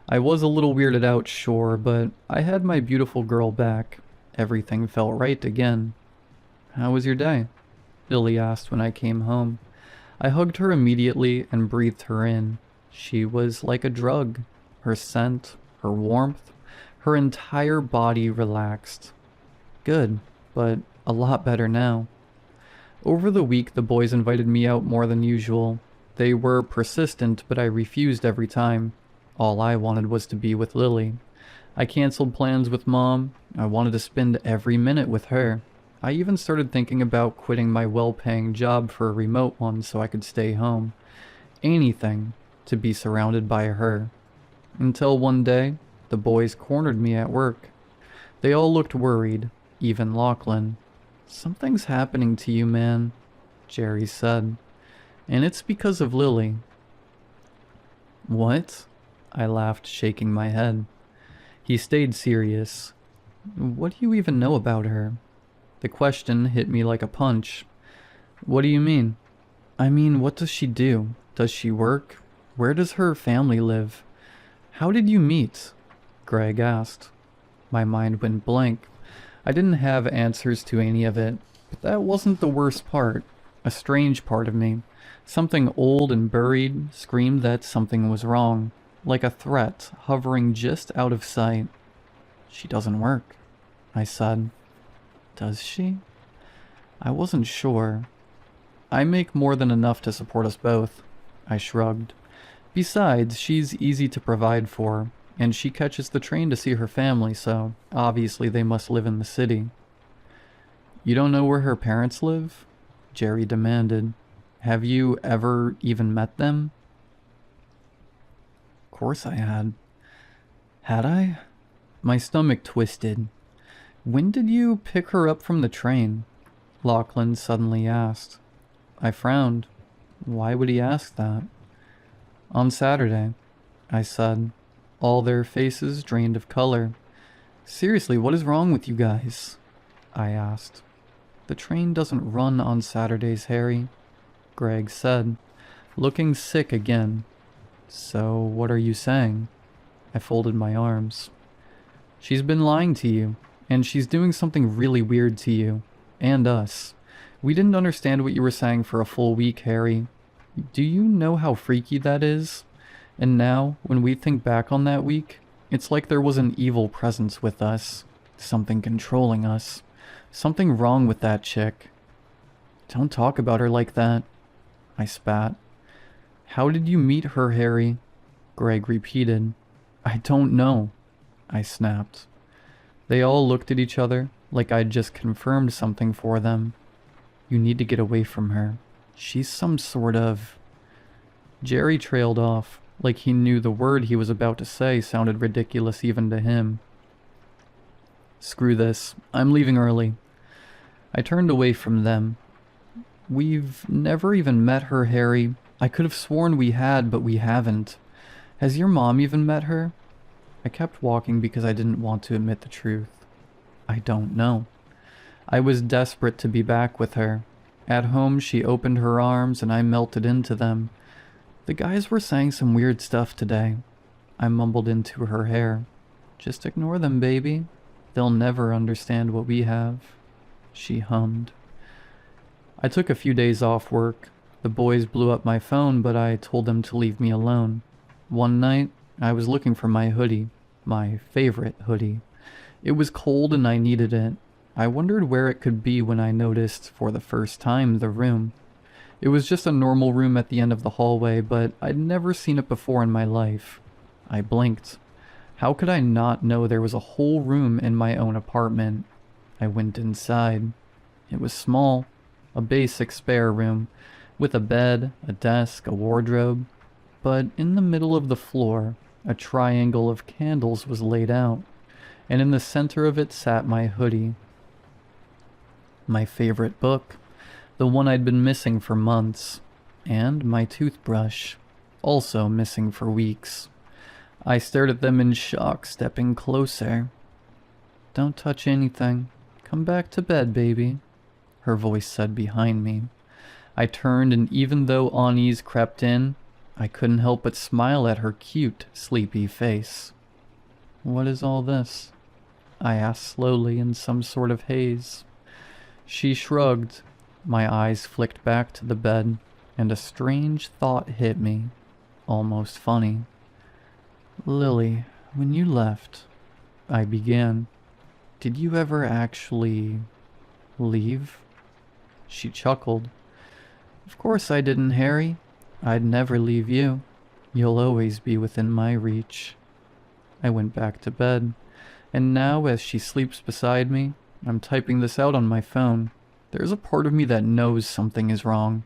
I was a little weirded out, sure, but I had my beautiful girl back. Everything felt right again. "How was your day?" Lily asked when I came home. I hugged her immediately and breathed her in. She was like a drug. Her scent, her warmth, her entire body relaxed. Good, but a lot better now. Over the week, the boys invited me out more than usual. They were persistent, but I refused every time. All I wanted was to be with Lily. I canceled plans with Mom. I wanted to spend every minute with her. I even started thinking about quitting my well-paying job for a remote one so I could stay home. Anything to be surrounded by her. Until one day, the boys cornered me at work. They all looked worried, even Lachlan. "Something's happening to you, man," Jerry said. "And it's because of Lily." "What?" I laughed, shaking my head. He stayed serious. "What do you even know about her?" The question hit me like a punch. "What do you mean?" "I mean, what does she do? Does she work? Where does her family live? How did you meet?" Greg asked. My mind went blank. I didn't have answers to any of it, but that wasn't the worst part. A strange part of me, something old and buried, screamed that something was wrong, like a threat hovering just out of sight. "She doesn't work," I said. "Does she?" I wasn't sure. "I make more than enough to support us both," I shrugged. "Besides, she's easy to provide for, and she catches the train to see her family, so obviously they must live in the city." "You don't know where her parents live?" Jerry demanded. "Have you ever even met them?" Of course I had. Had I? My stomach twisted. "When did you pick her up from the train?" Lachlan suddenly asked. I frowned. Why would he ask that? "On Saturday," I said. All their faces drained of color. "Seriously, what is wrong with you guys?" I asked. "The train doesn't run on Saturdays, Harry," Greg said, looking sick again. "So what are you saying?" I folded my arms. "She's been lying to you, and she's doing something really weird to you, and us. We didn't understand what you were saying for a full week, Harry. Do you know how freaky that is? And now, when we think back on that week, it's like there was an evil presence with us. Something controlling us. Something wrong with that chick." "Don't talk about her like that," I spat. "How did you meet her, Harry?" Greg repeated. "I don't know," I snapped. They all looked at each other like I'd just confirmed something for them. "You need to get away from her. She's some sort of..." Jerry trailed off, like he knew the word he was about to say sounded ridiculous even to him. "Screw this. I'm leaving early." I turned away from them. "We've never even met her, Harry. I could have sworn we had, but we haven't. Has your mom even met her?" I kept walking because I didn't want to admit the truth. I don't know. I was desperate to be back with her. At home, she opened her arms and I melted into them. "The guys were saying some weird stuff today." I mumbled into her hair. "Just ignore them, baby. They'll never understand what we have." She hummed. I took a few days off work. The boys blew up my phone, but I told them to leave me alone. One night, I was looking for my hoodie. My favorite hoodie. It was cold and I needed it. I wondered where it could be when I noticed, for the first time, the room. It was just a normal room at the end of the hallway, but I'd never seen it before in my life. I blinked. How could I not know there was a whole room in my own apartment? I went inside. It was small, a basic spare room, with a bed, a desk, a wardrobe. But in the middle of the floor, a triangle of candles was laid out, and in the center of it sat my hoodie. My favorite book, the one I'd been missing for months, and my toothbrush, also missing for weeks. I stared at them in shock, stepping closer. "Don't touch anything. Come back to bed, baby," her voice said behind me. I turned, and even though unease crept in, I couldn't help but smile at her cute, sleepy face. "What is all this?" I asked slowly in some sort of haze. She shrugged. My eyes flicked back to the bed, and a strange thought hit me, almost funny. "Lily, when you left," I began, "did you ever actually leave?" She chuckled. "Of course I didn't, Harry. I'd never leave you. You'll always be within my reach." I went back to bed, and now as she sleeps beside me, I'm typing this out on my phone. There's a part of me that knows something is wrong,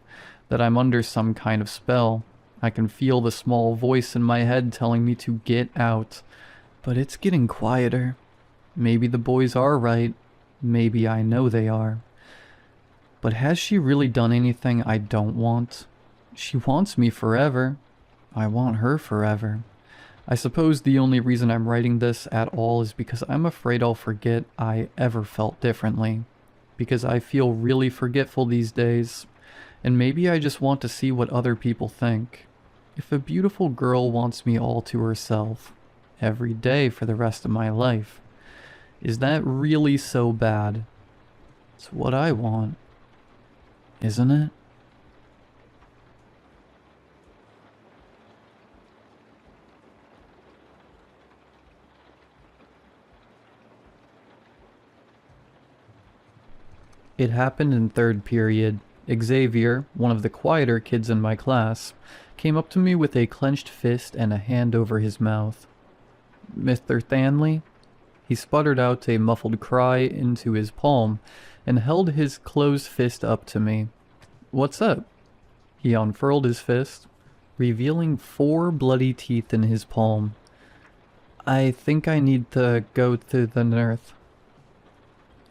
that I'm under some kind of spell. I can feel the small voice in my head telling me to get out. But it's getting quieter. Maybe the boys are right. Maybe I know they are. But has she really done anything I don't want? She wants me forever. I want her forever. I suppose the only reason I'm writing this at all is because I'm afraid I'll forget I ever felt differently. Because I feel really forgetful these days. And maybe I just want to see what other people think. If a beautiful girl wants me all to herself, every day for the rest of my life, is that really so bad? It's what I want, isn't it? It happened in third period. Xavier, one of the quieter kids in my class, came up to me with a clenched fist and a hand over his mouth. "Mr. Stanley?" He sputtered out a muffled cry into his palm and held his closed fist up to me. "What's up?" He unfurled his fist, revealing 4 bloody teeth in his palm. "I think I need to go to the nurse."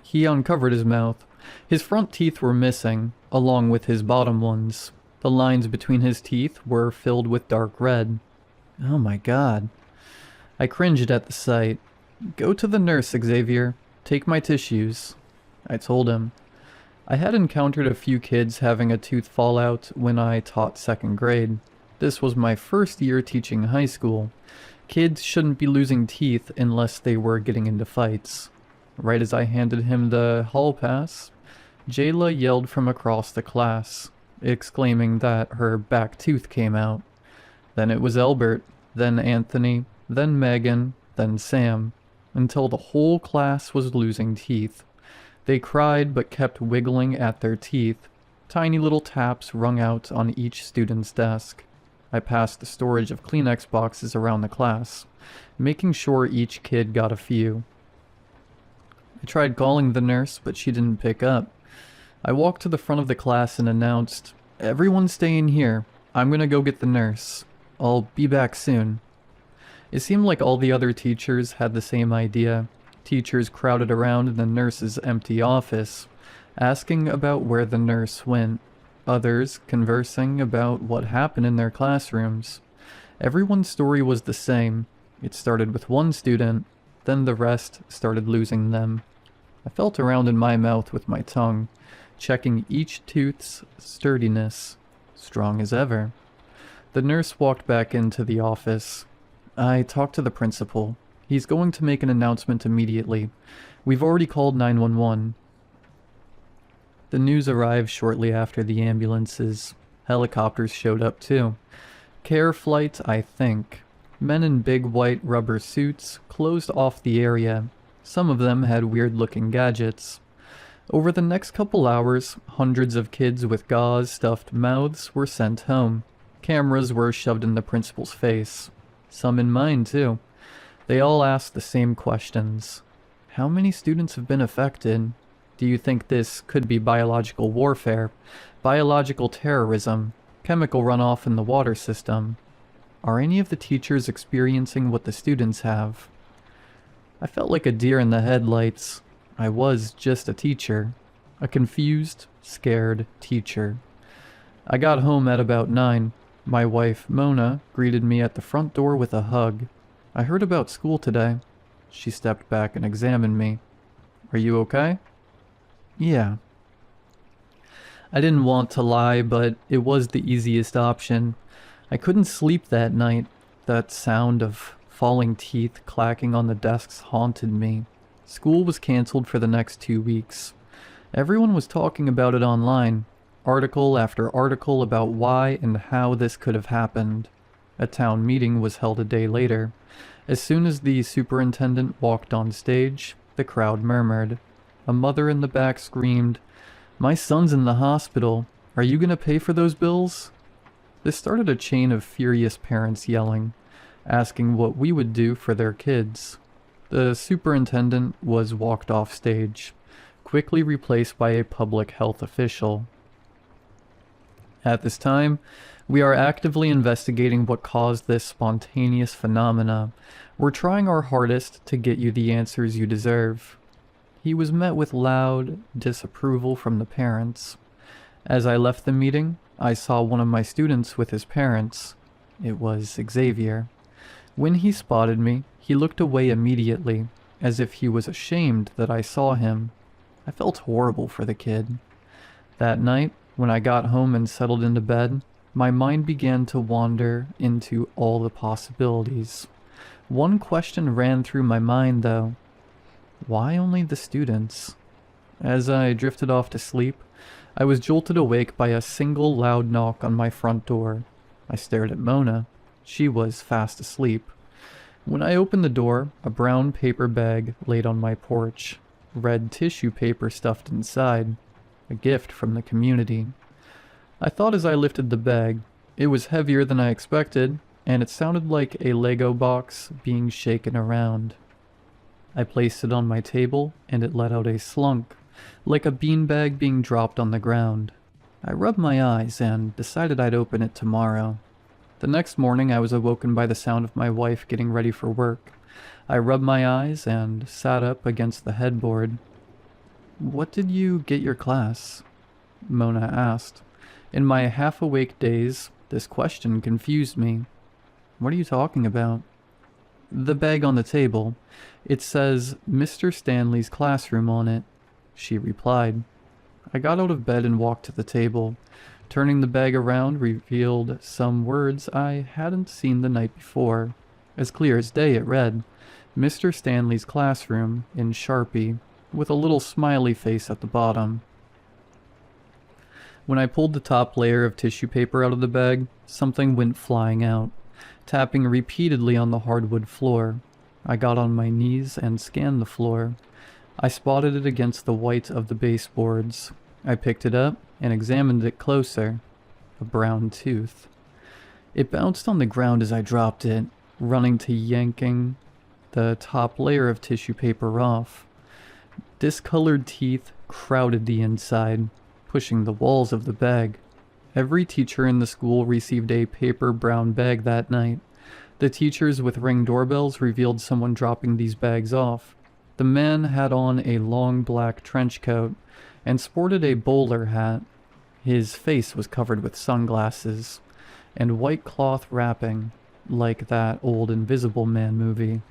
He uncovered his mouth. His front teeth were missing, along with his bottom ones. The lines between his teeth were filled with dark red. Oh my god. I cringed at the sight. "Go to the nurse, Xavier. Take my tissues," I told him. I had encountered a few kids having a tooth fall out when I taught 2nd grade. This was my first year teaching high school. Kids shouldn't be losing teeth unless they were getting into fights. Right as I handed him the hall pass, Jayla yelled from across the class, exclaiming that her back tooth came out. Then it was Albert, then Anthony, then Megan, then Sam, until the whole class was losing teeth. They cried but kept wiggling at their teeth. Tiny little taps rung out on each student's desk. I passed the storage of Kleenex boxes around the class, making sure each kid got a few. I tried calling the nurse, but she didn't pick up. I walked to the front of the class and announced, "Everyone stay in here. I'm gonna go get the nurse. I'll be back soon." It seemed like all the other teachers had the same idea. Teachers crowded around in the nurse's empty office, asking about where the nurse went. Others conversing about what happened in their classrooms. Everyone's story was the same. It started with one student, then the rest started losing them. I felt around in my mouth with my tongue, checking each tooth's sturdiness, strong as ever. The nurse walked back into the office. I talked to the principal. He's going to make an announcement immediately. We've already called 911. The news arrived shortly after the ambulances. Helicopters showed up too. Care flights, I think. Men in big white rubber suits closed off the area. Some of them had weird-looking gadgets. Over the next couple hours, hundreds of kids with gauze-stuffed mouths were sent home. Cameras were shoved in the principal's face. Some in mine, too. They all asked the same questions. How many students have been affected? Do you think this could be biological warfare, biological terrorism, chemical runoff in the water system? Are any of the teachers experiencing what the students have? I felt like a deer in the headlights. I was just a teacher. A confused, scared teacher. I got home at about 9. My wife, Mona, greeted me at the front door with a hug. I heard about school today. She stepped back and examined me. Are you okay? Yeah. I didn't want to lie, but it was the easiest option. I couldn't sleep that night. That sound of falling teeth clacking on the desks haunted me. School was canceled for the next 2 weeks. Everyone was talking about it online, article after article about why and how this could have happened. A town meeting was held a day later. As soon as the superintendent walked on stage, the crowd murmured. A mother in the back screamed, "My son's in the hospital. Are you gonna pay for those bills?" This started a chain of furious parents yelling, asking what we would do for their kids. The superintendent was walked off stage, quickly replaced by a public health official. At this time, we are actively investigating what caused this spontaneous phenomena. We're trying our hardest to get you the answers you deserve. He was met with loud disapproval from the parents. As I left the meeting, I saw one of my students with his parents. It was Xavier. When he spotted me, he looked away immediately, as if he was ashamed that I saw him. I felt horrible for the kid. That night, when I got home and settled into bed, my mind began to wander into all the possibilities. One question ran through my mind, though. Why only the students? As I drifted off to sleep, I was jolted awake by a single loud knock on my front door. I stared at Mona. She was fast asleep. When I opened the door, a brown paper bag laid on my porch, red tissue paper stuffed inside, a gift from the community. I thought as I lifted the bag, it was heavier than I expected, and it sounded like a Lego box being shaken around. I placed it on my table, and it let out a slunk, like a beanbag being dropped on the ground. I rubbed my eyes and decided I'd open it tomorrow. The next morning I was awoken by the sound of my wife getting ready for work. I rubbed my eyes and sat up against the headboard. "What did you get your class?" Mona asked. In my half-awake daze, this question confused me. "What are you talking about?" "The bag on the table. It says Mr. Stanley's classroom on it," she replied. I got out of bed and walked to the table. Turning the bag around revealed some words I hadn't seen the night before. As clear as day it read, "Mr. Stanley's classroom," in Sharpie, with a little smiley face at the bottom. When I pulled the top layer of tissue paper out of the bag, something went flying out, tapping repeatedly on the hardwood floor. I got on my knees and scanned the floor. I spotted it against the white of the baseboards. I picked it up and examined it closer. A brown tooth. It bounced on the ground as I dropped it, running to yanking the top layer of tissue paper off. Discolored teeth crowded the inside, pushing the walls of the bag. Every teacher in the school received a paper brown bag that night. The teachers with Ring doorbells revealed someone dropping these bags off. The man had on a long black trench coat and sported a bowler hat. His face was covered with sunglasses and white cloth wrapping, like that old Invisible Man movie.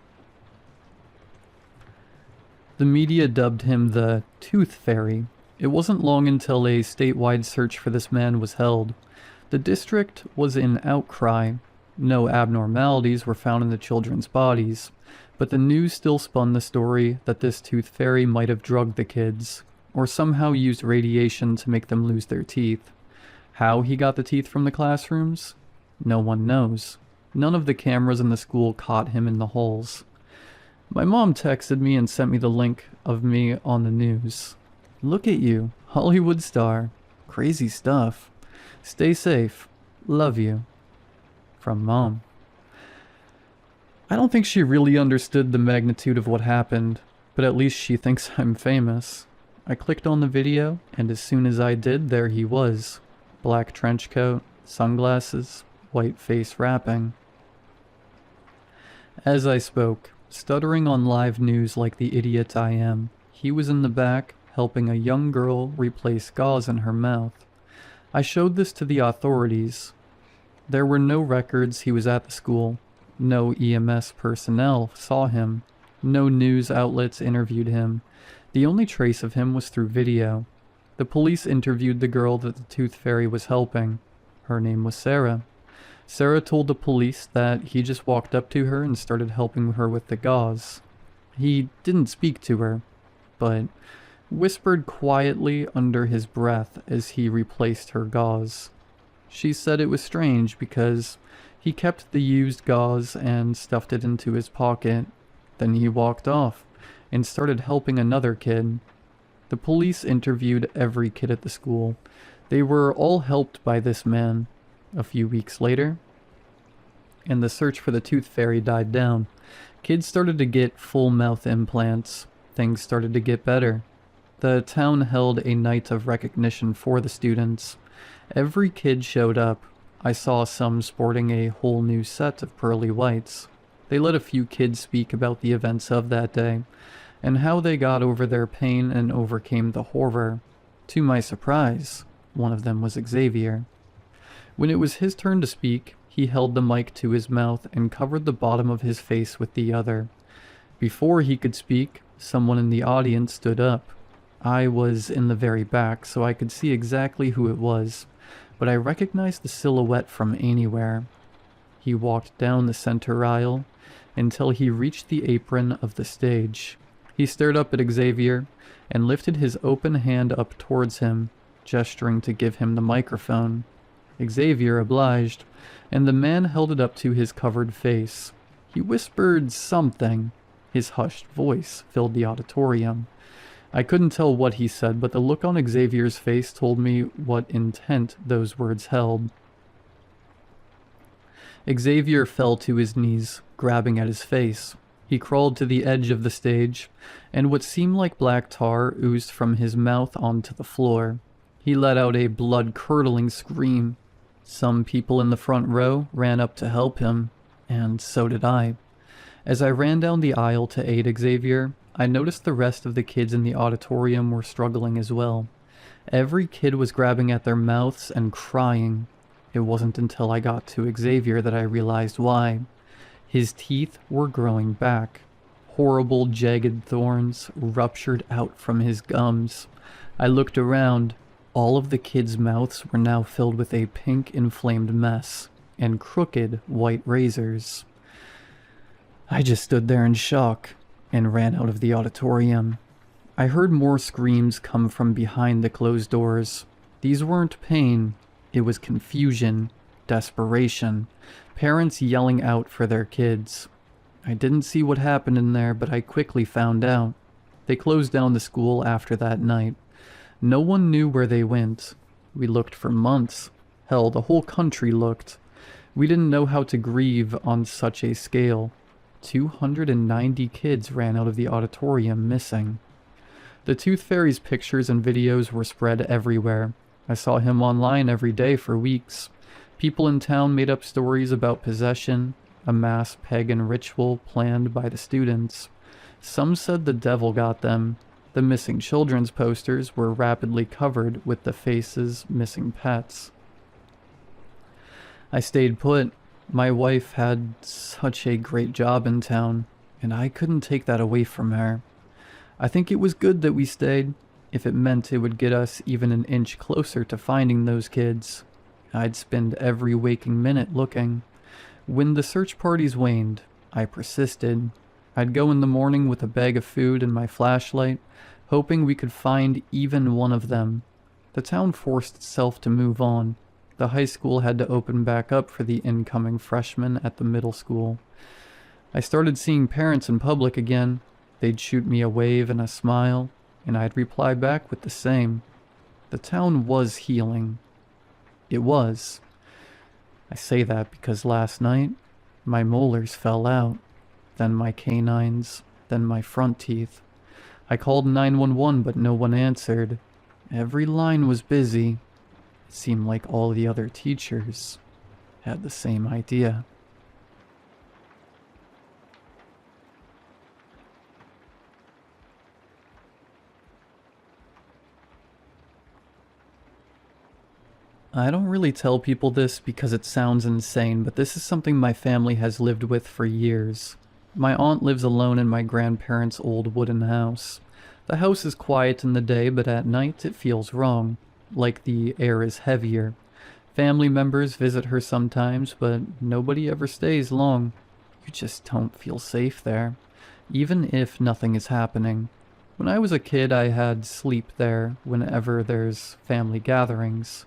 The media dubbed him the Tooth Fairy. It wasn't long until a statewide search for this man was held. The district was in outcry. No abnormalities were found in the children's bodies, but the news still spun the story that this Tooth Fairy might have drugged the kids, or somehow used radiation to make them lose their teeth. How he got the teeth from the classrooms? No one knows. None of the cameras in the school caught him in the holes. My mom texted me and sent me the link of me on the news. Look at you, Hollywood star. Crazy stuff. Stay safe. Love you. From Mom. I don't think she really understood the magnitude of what happened, but at least she thinks I'm famous. I clicked on the video, and as soon as I did, there he was. Black trench coat, sunglasses, white face wrapping. As I spoke, stuttering on live news like the idiot I am, he was in the back, helping a young girl replace gauze in her mouth. I showed this to the authorities. There were no records he was at the school. No EMS personnel saw him. No news outlets interviewed him. The only trace of him was through video. The police interviewed the girl that the tooth fairy was helping. Her name was Sarah. Sarah told the police that he just walked up to her and started helping her with the gauze. He didn't speak to her, but whispered quietly under his breath as he replaced her gauze. She said it was strange because he kept the used gauze and stuffed it into his pocket. Then he walked off and started helping another kid. The police interviewed every kid at the school. They were all helped by this man. A few weeks later, and the search for the tooth fairy died down. Kids started to get full mouth implants. Things started to get better. The town held a night of recognition for the students. Every kid showed up. I saw some sporting a whole new set of pearly whites. They let a few kids speak about the events of that day, and how they got over their pain and overcame the horror. To my surprise, one of them was Xavier. When it was his turn to speak, he held the mic to his mouth and covered the bottom of his face with the other. Before he could speak, someone in the audience stood up. I was in the very back, so I could see exactly who it was, but I recognized the silhouette from anywhere. He walked down the center aisle until he reached the apron of the stage. He stared up at Xavier and lifted his open hand up towards him, gesturing to give him the microphone. Xavier obliged, and the man held it up to his covered face. He whispered something. His hushed voice filled the auditorium. I couldn't tell what he said, but the look on Xavier's face told me what intent those words held. Xavier fell to his knees, grabbing at his face. He crawled to the edge of the stage, and what seemed like black tar oozed from his mouth onto the floor. He let out a blood-curdling scream. Some people in the front row ran up to help him, and so did I. As I ran down the aisle to aid Xavier, I noticed the rest of the kids in the auditorium were struggling as well. Every kid was grabbing at their mouths and crying. It wasn't until I got to Xavier that I realized why. His teeth were growing back. Horrible jagged thorns ruptured out from his gums. I looked around. All of the kids' mouths were now filled with a pink inflamed mess and crooked white razors. I just stood there in shock and ran out of the auditorium. I heard more screams come from behind the closed doors. These weren't pain, it was confusion, desperation, parents yelling out for their kids. I didn't see what happened in there, but I quickly found out. They closed down the school after that night. No one knew where they went. We looked for months. Hell, the whole country looked. We didn't know how to grieve on such a scale. 290 kids ran out of the auditorium missing. The Tooth Fairy's pictures and videos were spread everywhere. I saw him online every day for weeks. People in town made up stories about possession, a mass pagan ritual planned by the students. Some said the devil got them. The missing children's posters were rapidly covered with the faces missing pets. I stayed put. My wife had such a great job in town, and I couldn't take that away from her. I think it was good that we stayed, if it meant it would get us even an inch closer to finding those kids. I'd spend every waking minute looking. When the search parties waned, I persisted. I'd go in the morning with a bag of food and my flashlight, hoping we could find even one of them. The town forced itself to move on, The high school had to open back up for the incoming freshmen at the middle school. I started seeing parents in public again. They'd shoot me a wave and a smile, and I'd reply back with the same. The town was healing. It was. I say that because last night, my molars fell out, then my canines, then my front teeth. I called 911, but no one answered. Every line was busy. It seemed like all the other teachers had the same idea. I don't really tell people this because it sounds insane, but this is something my family has lived with for years. My aunt lives alone in my grandparents' old wooden house. The house is quiet in the day, but at night it feels wrong, like the air is heavier. Family members visit her sometimes, but nobody ever stays long. You just don't feel safe there, even if nothing is happening. When I was a kid, I had sleep there whenever there's family gatherings.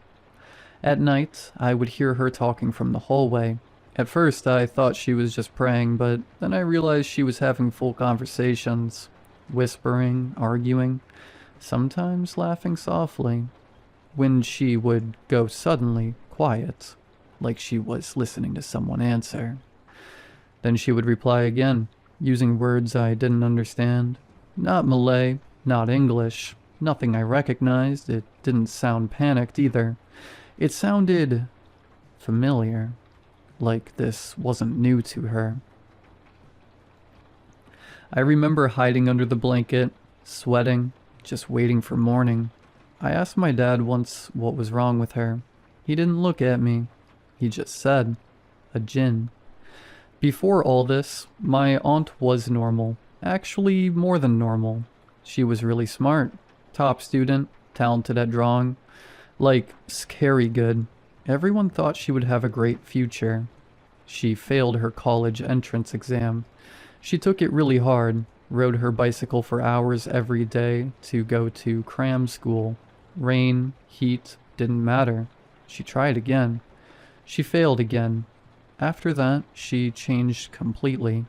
At night, I would hear her talking from the hallway. At first, I thought she was just praying, but then I realized she was having full conversations, whispering, arguing, sometimes laughing softly, when she would go suddenly quiet, like she was listening to someone answer. Then she would reply again, using words I didn't understand. Not Malay, not English, nothing I recognized. It didn't sound panicked either. It sounded familiar, like this wasn't new to her. I remember hiding under the blanket, sweating, just waiting for morning. I asked my dad once what was wrong with her. He didn't look at me. He just said, a jinn. Before all this, my aunt was normal. Actually, more than normal. She was really smart, top student, talented at drawing. Like, scary good. Everyone thought she would have a great future. She failed her college entrance exam. She took it really hard, rode her bicycle for hours every day to go to cram school. Rain, heat, didn't matter. She tried again. She failed again. After that, she changed completely.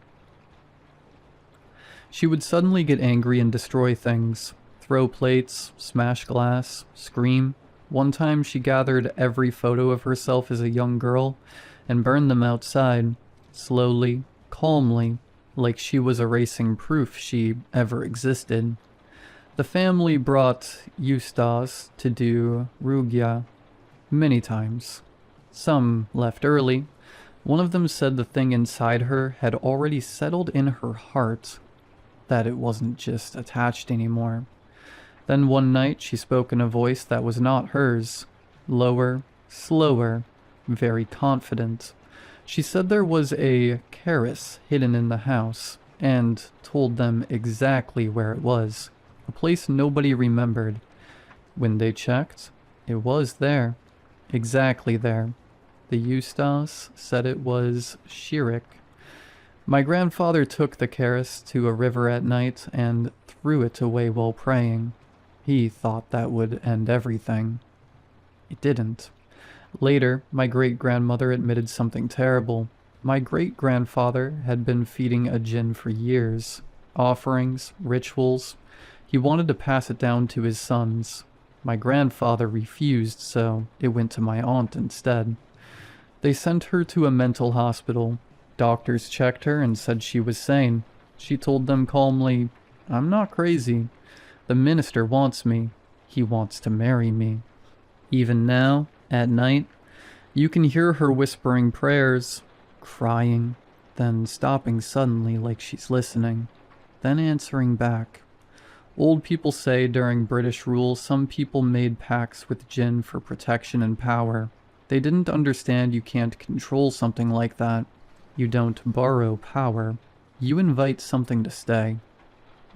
She would suddenly get angry and destroy things. Throw plates, smash glass, scream. One time she gathered every photo of herself as a young girl and burned them outside, slowly, calmly, like she was erasing proof she ever existed. The family brought Eustace to do Rugia many times. Some left early. One of them said the thing inside her had already settled in her heart, that it wasn't just attached anymore. Then one night she spoke in a voice that was not hers, lower, slower, very confident. She said there was a keris hidden in the house, and told them exactly where it was, a place nobody remembered. When they checked, it was there, exactly there. The Eustace said it was Shirik. My grandfather took the keris to a river at night and threw it away while praying. He thought that would end everything. It didn't. Later, my great-grandmother admitted something terrible. My great-grandfather had been feeding a jinn for years. Offerings, rituals. He wanted to pass it down to his sons. My grandfather refused, so it went to my aunt instead. They sent her to a mental hospital. Doctors checked her and said she was sane. She told them calmly, "I'm not crazy. The minister wants me. He wants to marry me." Even now, at night, you can hear her whispering prayers, crying, then stopping suddenly like she's listening, then answering back. Old people say during British rule some people made pacts with jinn for protection and power. They didn't understand you can't control something like that. You don't borrow power. You invite something to stay.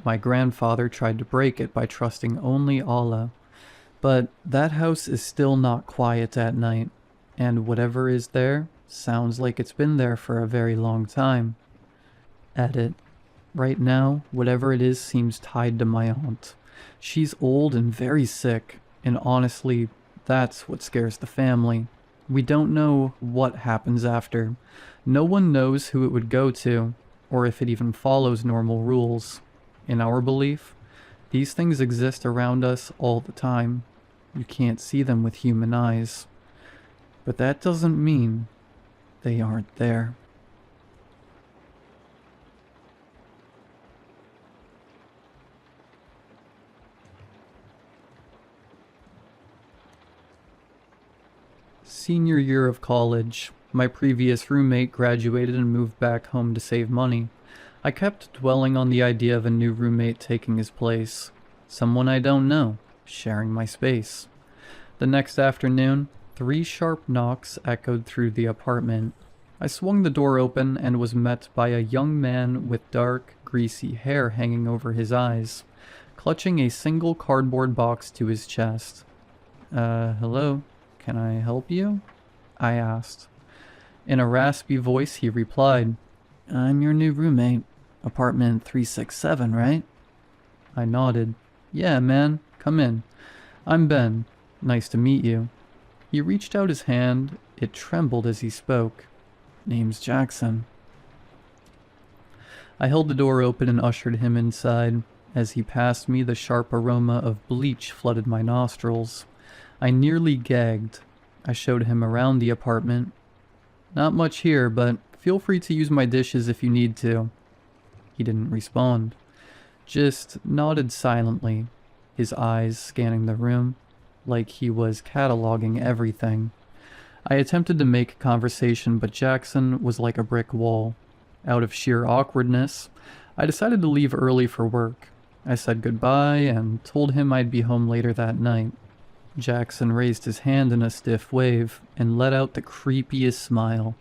My grandfather tried to break it by trusting only Allah. But that house is still not quiet at night, and whatever is there sounds like it's been there for a very long time. Edit. Right now, whatever it is seems tied to my aunt. She's old and very sick, and honestly, that's what scares the family. We don't know what happens after. No one knows who it would go to, or if it even follows normal rules. In our belief, these things exist around us all the time. You can't see them with human eyes. But that doesn't mean they aren't there. Senior year of college. My previous roommate graduated and moved back home to save money. I kept dwelling on the idea of a new roommate taking his place. Someone I don't know, sharing my space. The next afternoon, 3 sharp knocks echoed through the apartment. I swung the door open and was met by a young man with dark, greasy hair hanging over his eyes, clutching a single cardboard box to his chest. Hello? Can I help you? I asked. In a raspy voice, he replied, I'm your new roommate. Apartment 367, right? I nodded. Yeah, man. Come in. I'm Ben. Nice to meet you. He reached out his hand. It trembled as he spoke. Name's Jackson. I held the door open and ushered him inside. As he passed me, the sharp aroma of bleach flooded my nostrils. I nearly gagged. I showed him around the apartment. Not much here, but feel free to use my dishes if you need to. He didn't respond. Just nodded silently, his eyes scanning the room, like he was cataloging everything. I attempted to make conversation, but Jackson was like a brick wall. Out of sheer awkwardness, I decided to leave early for work. I said goodbye and told him I'd be home later that night. Jackson raised his hand in a stiff wave and let out the creepiest smile.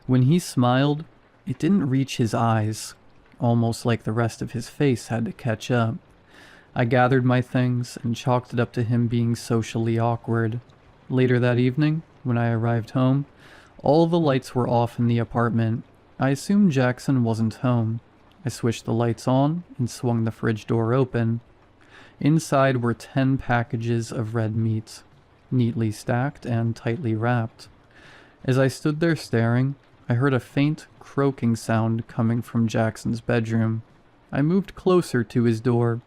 When he smiled, it didn't reach his eyes, almost like the rest of his face had to catch up. I gathered my things and chalked it up to him being socially awkward. Later that evening, when I arrived home, all the lights were off in the apartment. I assumed Jackson wasn't home. I switched the lights on and swung the fridge door open. Inside were 10 packages of red meat, neatly stacked and tightly wrapped. As I stood there staring, I heard a faint croaking sound coming from Jackson's bedroom. I moved closer to his door.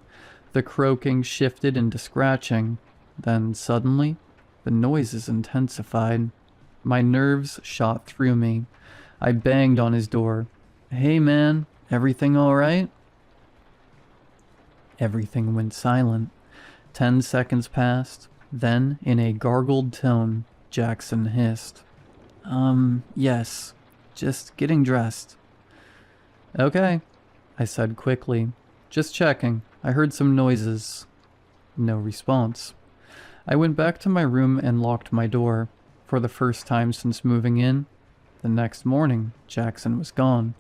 The croaking shifted into scratching. Then suddenly, the noises intensified. My nerves shot through me. I banged on his door. Hey man, everything alright? Everything went silent. 10 seconds passed. Then, in a gargled tone, Jackson hissed. Yes. Just getting dressed. Okay, I said quickly. Just checking. I heard some noises. No response. I went back to my room and locked my door. For the first time since moving in, the next morning, Jackson was gone.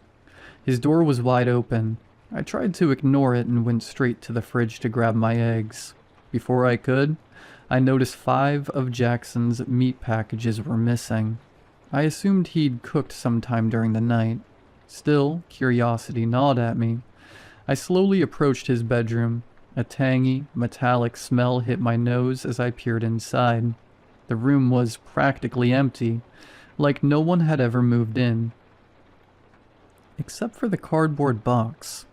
His door was wide open. I tried to ignore it and went straight to the fridge to grab my eggs. Before I could, I noticed 5 of Jackson's meat packages were missing. I assumed he'd cooked sometime during the night. Still, curiosity gnawed at me. I slowly approached his bedroom. A tangy, metallic smell hit my nose as I peered inside. The room was practically empty, like no one had ever moved in. Except for the cardboard box.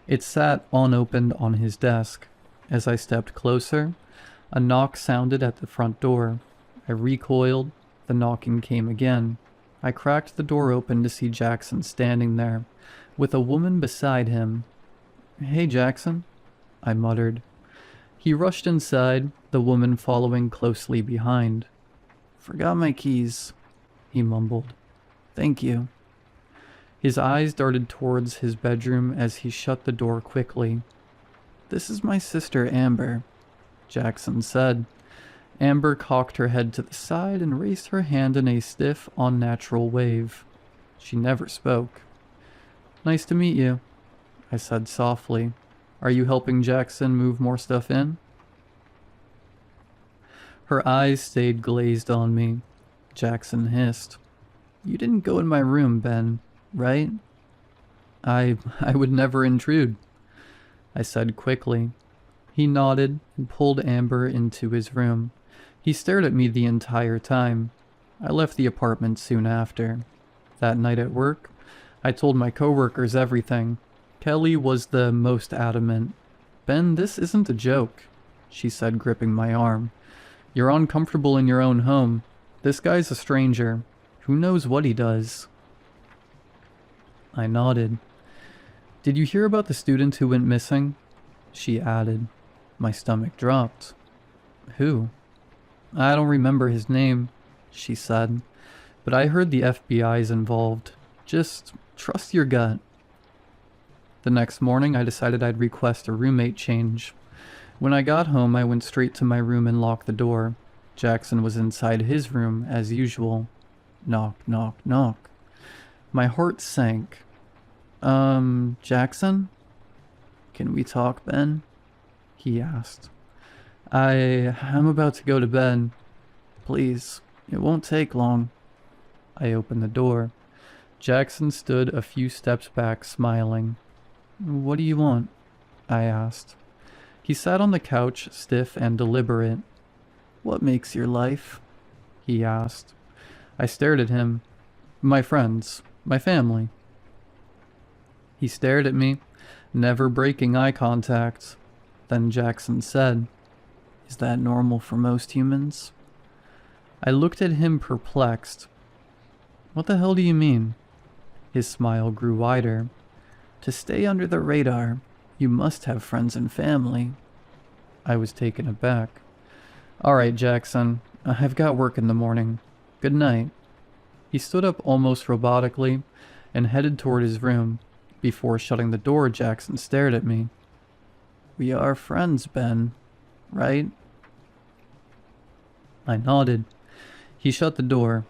It sat unopened on his desk. As I stepped closer, a knock sounded at the front door. I recoiled. The knocking came again. I cracked the door open to see Jackson standing there, with a woman beside him. Hey, Jackson, I muttered. He rushed inside, the woman following closely behind. Forgot my keys, he mumbled. Thank you. His eyes darted towards his bedroom as he shut the door quickly. This is my sister Amber, Jackson said. Amber cocked her head to the side and raised her hand in a stiff, unnatural wave. She never spoke. Nice to meet you, I said softly. Are you helping Jackson move more stuff in? Her eyes stayed glazed on me. Jackson hissed. You didn't go in my room, Ben, right? I would never intrude, I said quickly. He nodded and pulled Amber into his room. He stared at me the entire time. I left the apartment soon after. That night at work, I told my coworkers everything. Kelly was the most adamant. "Ben, this isn't a joke," she said, gripping my arm. "You're uncomfortable in your own home. This guy's a stranger. Who knows what he does?" I nodded. "Did you hear about the student who went missing?" she added. My stomach dropped. "Who?" "I don't remember his name," she said, "but I heard the FBI's involved. Just trust your gut." The next morning, I decided I'd request a roommate change. When I got home, I went straight to my room and locked the door. Jackson was inside his room, as usual. Knock, knock, knock. My heart sank. Jackson? "Can we talk, Ben?" he asked. I'm about to go to bed. Please, it won't take long." I opened the door. Jackson stood a few steps back, smiling. "What do you want?" I asked. He sat on the couch, stiff and deliberate. "What makes your life?" he asked. I stared at him. "My friends, my family." He stared at me, never breaking eye contact. Then Jackson said, "Is that normal for most humans?" I looked at him perplexed. "What the hell do you mean?" His smile grew wider. "To stay under the radar, you must have friends and family." I was taken aback. "All right, Jackson, I've got work in the morning. Good night." He stood up almost robotically and headed toward his room. Before shutting the door, Jackson stared at me. "We are friends, Ben, right?" I nodded. He shut the door.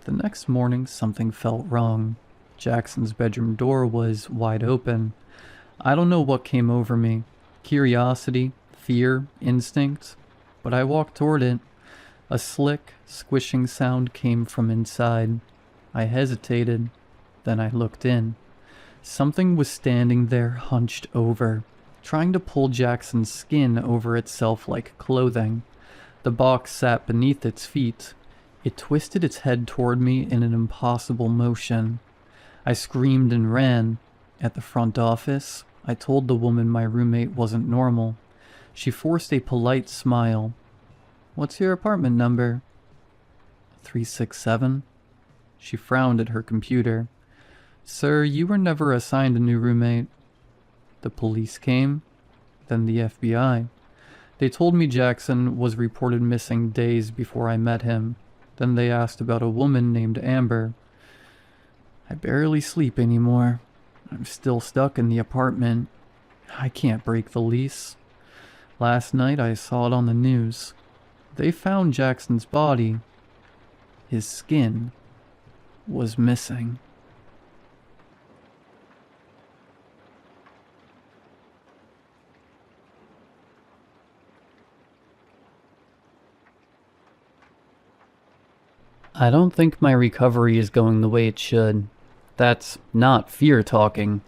The next morning, something felt wrong. Jackson's bedroom door was wide open. I don't know what came over me. Curiosity, fear, instinct. But I walked toward it. A slick, squishing sound came from inside. I hesitated. Then I looked in. Something was standing there, hunched over, trying to pull Jackson's skin over itself like clothing. The box sat beneath its feet. It twisted its head toward me in an impossible motion. I screamed and ran. At the front office, I told the woman my roommate wasn't normal. She forced a polite smile. "What's your apartment number?" 367. She frowned at her computer. "Sir, you were never assigned a new roommate." The police came, then the FBI. They told me Jackson was reported missing days before I met him. Then they asked about a woman named Amber. I barely sleep anymore. I'm still stuck in the apartment. I can't break the lease. Last night I saw it on the news. They found Jackson's body. His skin was missing. I don't think my recovery is going the way it should. That's not fear talking.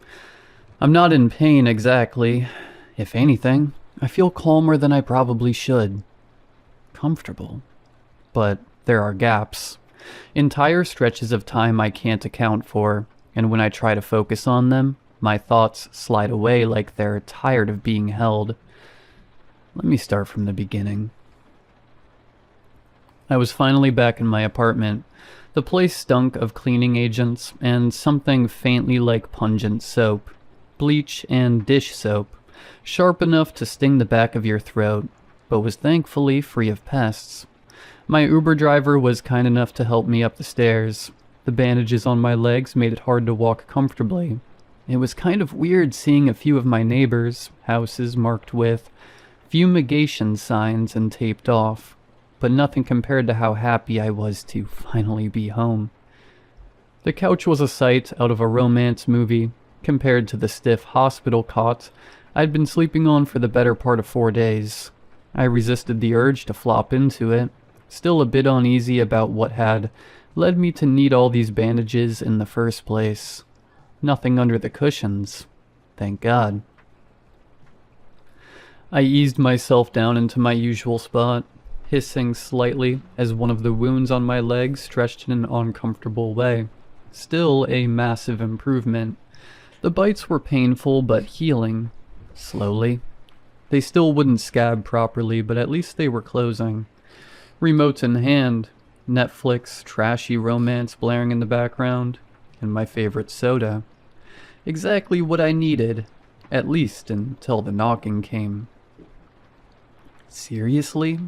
I'm not in pain exactly. If anything, I feel calmer than I probably should. Comfortable. But there are gaps. Entire stretches of time I can't account for, and when I try to focus on them, my thoughts slide away like they're tired of being held. Let me start from the beginning. I was finally back in my apartment. The place stunk of cleaning agents and something faintly like pungent soap. Bleach and dish soap. Sharp enough to sting the back of your throat, but was thankfully free of pests. My Uber driver was kind enough to help me up the stairs. The bandages on my legs made it hard to walk comfortably. It was kind of weird seeing a few of my neighbors' houses marked with fumigation signs and taped off, but nothing compared to how happy I was to finally be home. The couch was a sight out of a romance movie, compared to the stiff hospital cot I'd been sleeping on for the better part of 4 days. I resisted the urge to flop into it, still a bit uneasy about what had led me to need all these bandages in the first place. Nothing under the cushions, thank God. I eased myself down into my usual spot. hissing slightly as one of the wounds on my leg stretched in an uncomfortable way. Still a massive improvement. The bites were painful but healing. Slowly. They still wouldn't scab properly, but at least they were closing. Remote in hand, Netflix, trashy romance blaring in the background, and my favorite soda. Exactly what I needed, at least until the knocking came. Seriously?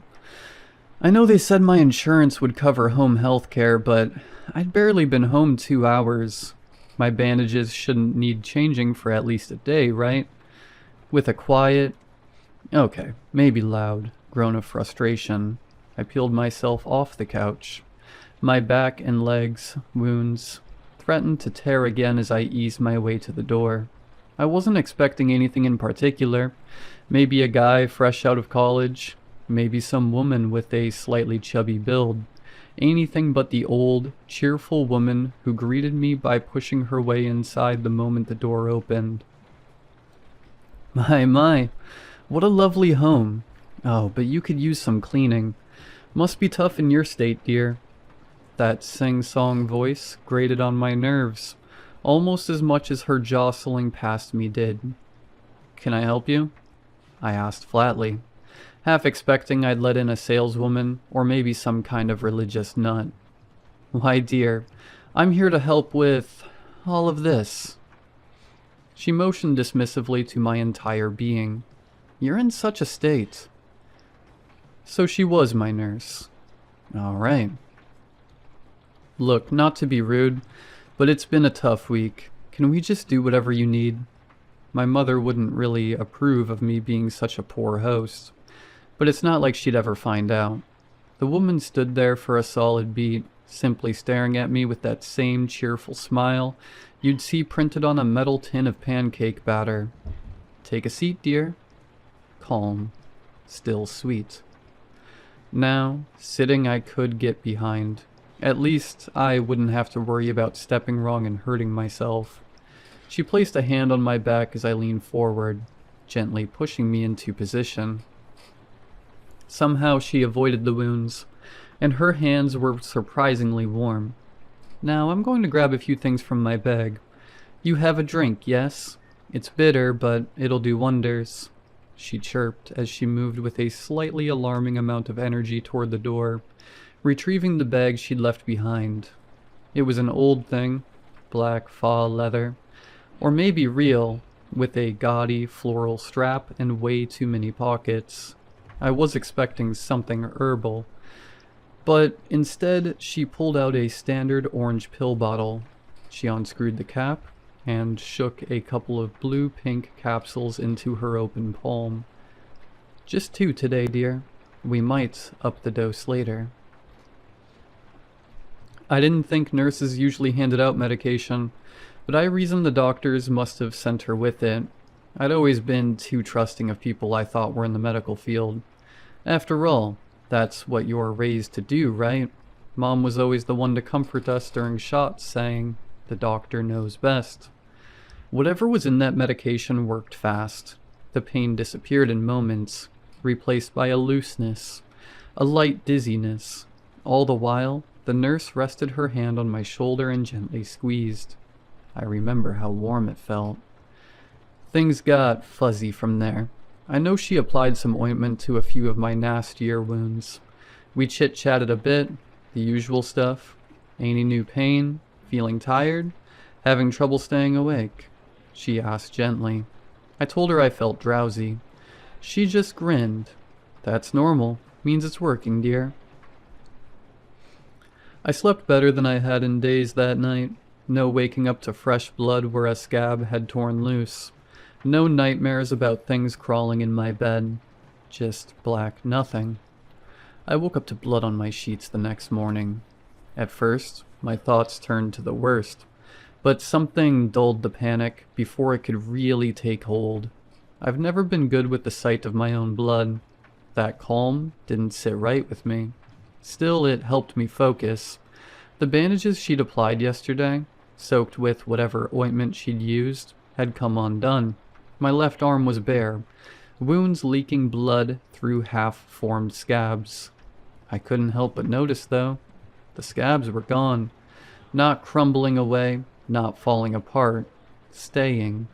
I know they said my insurance would cover home health care, but I'd barely been home 2 hours. My bandages shouldn't need changing for at least a day, right? With a quiet, okay, maybe loud, groan of frustration, I peeled myself off the couch. My back and legs, wounds, threatened to tear again as I eased my way to the door. I wasn't expecting anything in particular. Maybe a guy fresh out of college, maybe some woman with a slightly chubby build. Anything but the old, cheerful woman who greeted me by pushing her way inside the moment the door opened. My, what a lovely home. Oh, but you could use some cleaning. Must be tough in your state, dear. That sing-song voice grated on my nerves, almost as much as her jostling past me did. Can I help you? I asked flatly, half expecting I'd let in a saleswoman or maybe some kind of religious nut. Why, dear, I'm here to help with all of this. She motioned dismissively to my entire being. You're in such a state. So she was my nurse. All right. Look, not to be rude, but it's been a tough week. Can we just do whatever you need? My mother wouldn't really approve of me being such a poor host, but it's not like she'd ever find out. The woman stood there for a solid beat, simply staring at me with that same cheerful smile you'd see printed on a metal tin of pancake batter. Take a seat, dear. Calm. Still sweet. Now, sitting I could get behind. At least I wouldn't have to worry about stepping wrong and hurting myself. She placed a hand on my back as I leaned forward, gently pushing me into position. Somehow she avoided the wounds, and her hands were surprisingly warm. Now I'm going to grab a few things from my bag. You have a drink, yes? It's bitter, but it'll do wonders. She chirped as she moved with a slightly alarming amount of energy toward the door, retrieving the bag she'd left behind. It was an old thing, black faux leather, or maybe real, with a gaudy floral strap and way too many pockets. I was expecting something herbal, but instead she pulled out a standard orange pill bottle. She unscrewed the cap and shook a couple of blue-pink capsules into her open palm. Just 2 today, dear. We might up the dose later. I didn't think nurses usually handed out medication, but I reasoned the doctors must have sent her with it. I'd always been too trusting of people I thought were in the medical field. After all, that's what you're raised to do, right? Mom was always the one to comfort us during shots, saying, "The doctor knows best." Whatever was in that medication worked fast. The pain disappeared in moments, replaced by a looseness, a light dizziness. All the while, the nurse rested her hand on my shoulder and gently squeezed. I remember how warm it felt. Things got fuzzy from there. I know she applied some ointment to a few of my nastier wounds. We chit-chatted a bit, the usual stuff. Any new pain? Feeling tired? Having trouble staying awake? She asked gently. I told her I felt drowsy. She just grinned. That's normal. Means it's working, dear. I slept better than I had in days that night. No waking up to fresh blood where a scab had torn loose. No nightmares about things crawling in my bed. Just black nothing. I woke up to blood on my sheets the next morning. At first, my thoughts turned to the worst, but something dulled the panic before it could really take hold. I've never been good with the sight of my own blood. That calm didn't sit right with me. Still, it helped me focus. The bandages she'd applied yesterday, soaked with whatever ointment she'd used, had come undone. My left arm was bare, wounds leaking blood through half-formed scabs. I couldn't help but notice, though. The scabs were gone. Not crumbling away, not falling apart. Staying.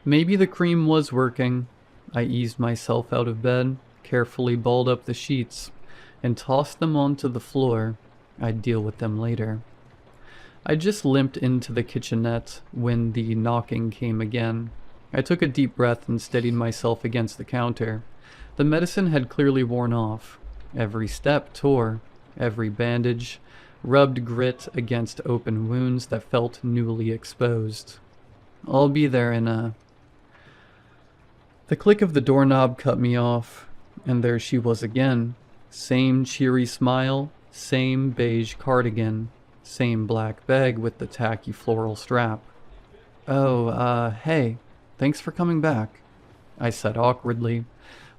Maybe the cream was working. I eased myself out of bed, carefully balled up the sheets, and tossed them onto the floor. I'd deal with them later. I just limped into the kitchenette when the knocking came again. I took a deep breath and steadied myself against the counter. The medicine had clearly worn off. Every step tore, every bandage rubbed grit against open wounds that felt newly exposed. I'll be there in a... The click of the doorknob cut me off, and there she was again. Same cheery smile, same beige cardigan, same black bag with the tacky floral strap. "Oh, hey, thanks for coming back," I said awkwardly,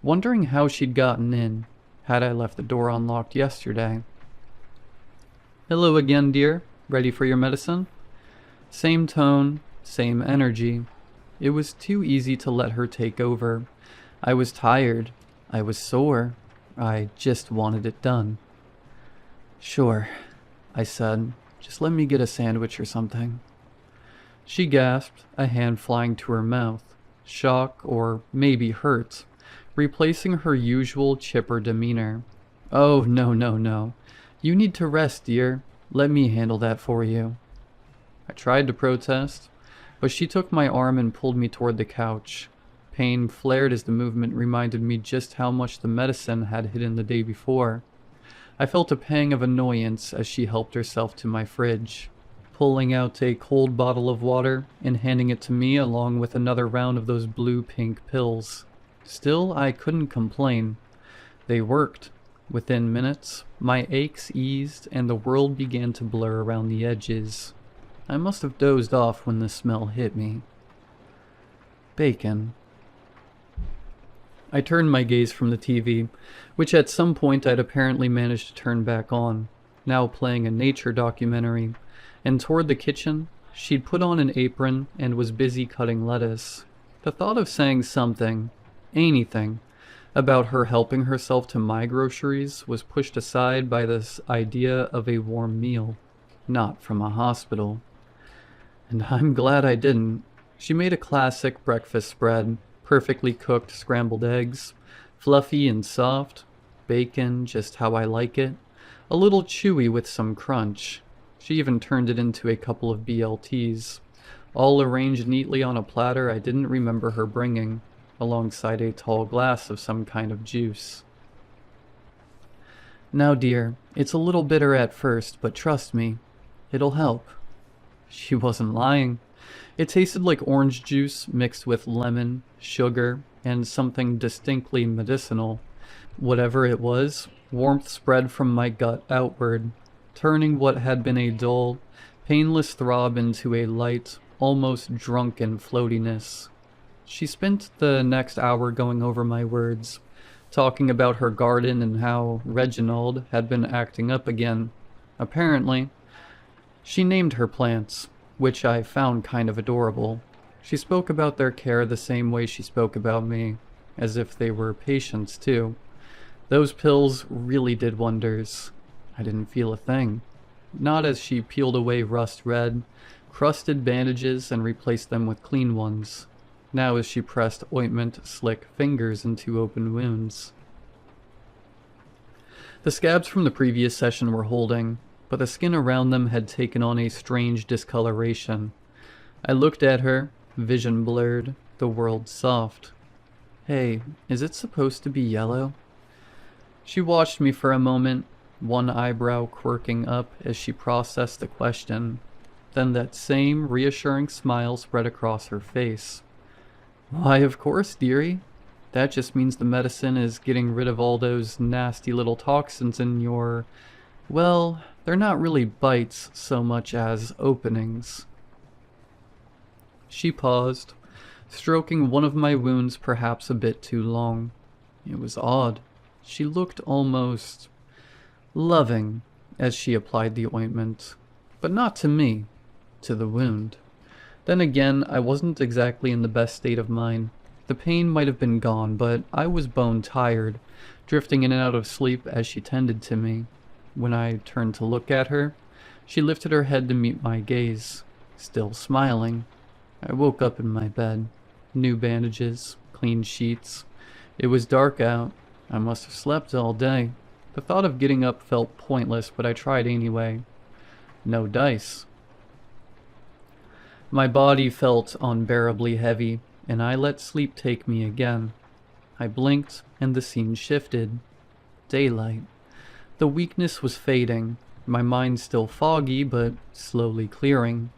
wondering how she'd gotten in. Had I left the door unlocked yesterday? "Hello again, dear. Ready for your medicine?" Same tone, same energy. It was too easy to let her take over. I was tired. I was sore. I just wanted it done. "Sure," I said. "Just let me get a sandwich or something." She gasped, a hand flying to her mouth. Shock, or maybe hurt, replacing her usual chipper demeanor. "Oh, no. You need to rest, dear. Let me handle that for you." I tried to protest, but she took my arm and pulled me toward the couch. Pain flared as the movement reminded me just how much the medicine had hidden the day before. I felt a pang of annoyance as she helped herself to my fridge, pulling out a cold bottle of water and handing it to me along with another round of those blue-pink pills. Still, I couldn't complain. They worked. Within minutes, my aches eased and the world began to blur around the edges. I must have dozed off when the smell hit me. Bacon. I turned my gaze from the TV, which at some point I'd apparently managed to turn back on, now playing a nature documentary, and toward the kitchen. She'd put on an apron and was busy cutting lettuce. The thought of saying something, anything, about her helping herself to my groceries was pushed aside by this idea of a warm meal, not from a hospital. And I'm glad I didn't. She made a classic breakfast spread, perfectly cooked scrambled eggs, fluffy and soft, bacon just how I like it, a little chewy with some crunch. She even turned it into a couple of BLTs, all arranged neatly on a platter I didn't remember her bringing, alongside a tall glass of some kind of juice. "Now, dear, it's a little bitter at first, but trust me, it'll help." She wasn't lying. It tasted like orange juice mixed with lemon, sugar, and something distinctly medicinal. Whatever it was, warmth spread from my gut outward, turning what had been a dull, painless throb into a light, almost drunken floatiness. She spent the next hour going over my words, talking about her garden and how Reginald had been acting up again. Apparently, she named her plants, which I found kind of adorable. She spoke about their care the same way she spoke about me, as if they were patients too. Those pills really did wonders. I didn't feel a thing. Not as she peeled away rust-red, crusted bandages and replaced them with clean ones. Now as she pressed ointment-slick fingers into open wounds. The scabs from the previous session were holding, but the skin around them had taken on a strange discoloration. I looked at her, vision blurred, the world soft. "Hey, is it supposed to be yellow?" She watched me for a moment, one eyebrow quirking up as she processed the question. Then that same reassuring smile spread across her face. "Why, of course, dearie. That just means the medicine is getting rid of all those nasty little toxins in your... Well, they're not really bites so much as openings." She paused, stroking one of my wounds perhaps a bit too long. It was odd. She looked almost loving as she applied the ointment, but not to me, to the wound. Then again, I wasn't exactly in the best state of mind. The pain might have been gone, but I was bone tired, drifting in and out of sleep as she tended to me. When I turned to look at her, she lifted her head to meet my gaze, still smiling. I woke up in my bed. New bandages, clean sheets. It was dark out. I must have slept all day. The thought of getting up felt pointless, but I tried anyway. No dice. My body felt unbearably heavy, and I let sleep take me again. I blinked, and the scene shifted. Daylight. The weakness was fading, my mind still foggy, but slowly clearing.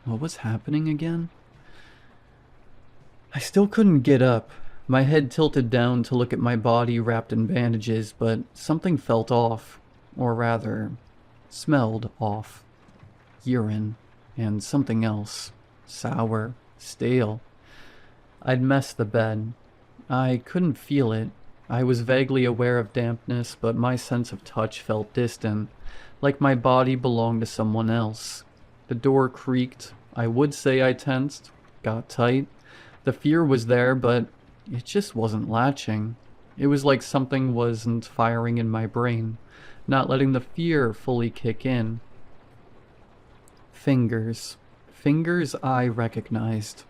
What was happening again? I still couldn't get up. My head tilted down to look at my body wrapped in bandages, but something felt off. Or rather, smelled off. Urine. And something else. Sour. Stale. I'd messed the bed. I couldn't feel it. I was vaguely aware of dampness, but my sense of touch felt distant, like my body belonged to someone else. The door creaked. I would say I tensed, got tight. The fear was there, but it just wasn't latching. It was like something wasn't firing in my brain, not letting the fear fully kick in. Fingers. Fingers I recognized.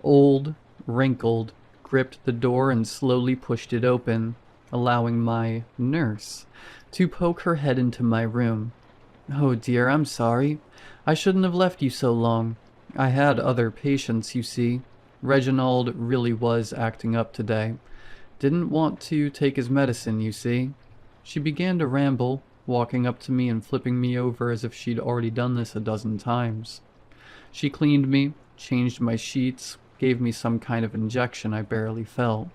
Old, wrinkled, gripped the door and slowly pushed it open, allowing my nurse to poke her head into my room. "Oh dear, I'm sorry. I shouldn't have left you so long. I had other patients, you see. Reginald really was acting up today. Didn't want to take his medicine, you see." She began to ramble, walking up to me and flipping me over as if she'd already done this a dozen times. She cleaned me, changed my sheets, gave me some kind of injection I barely felt.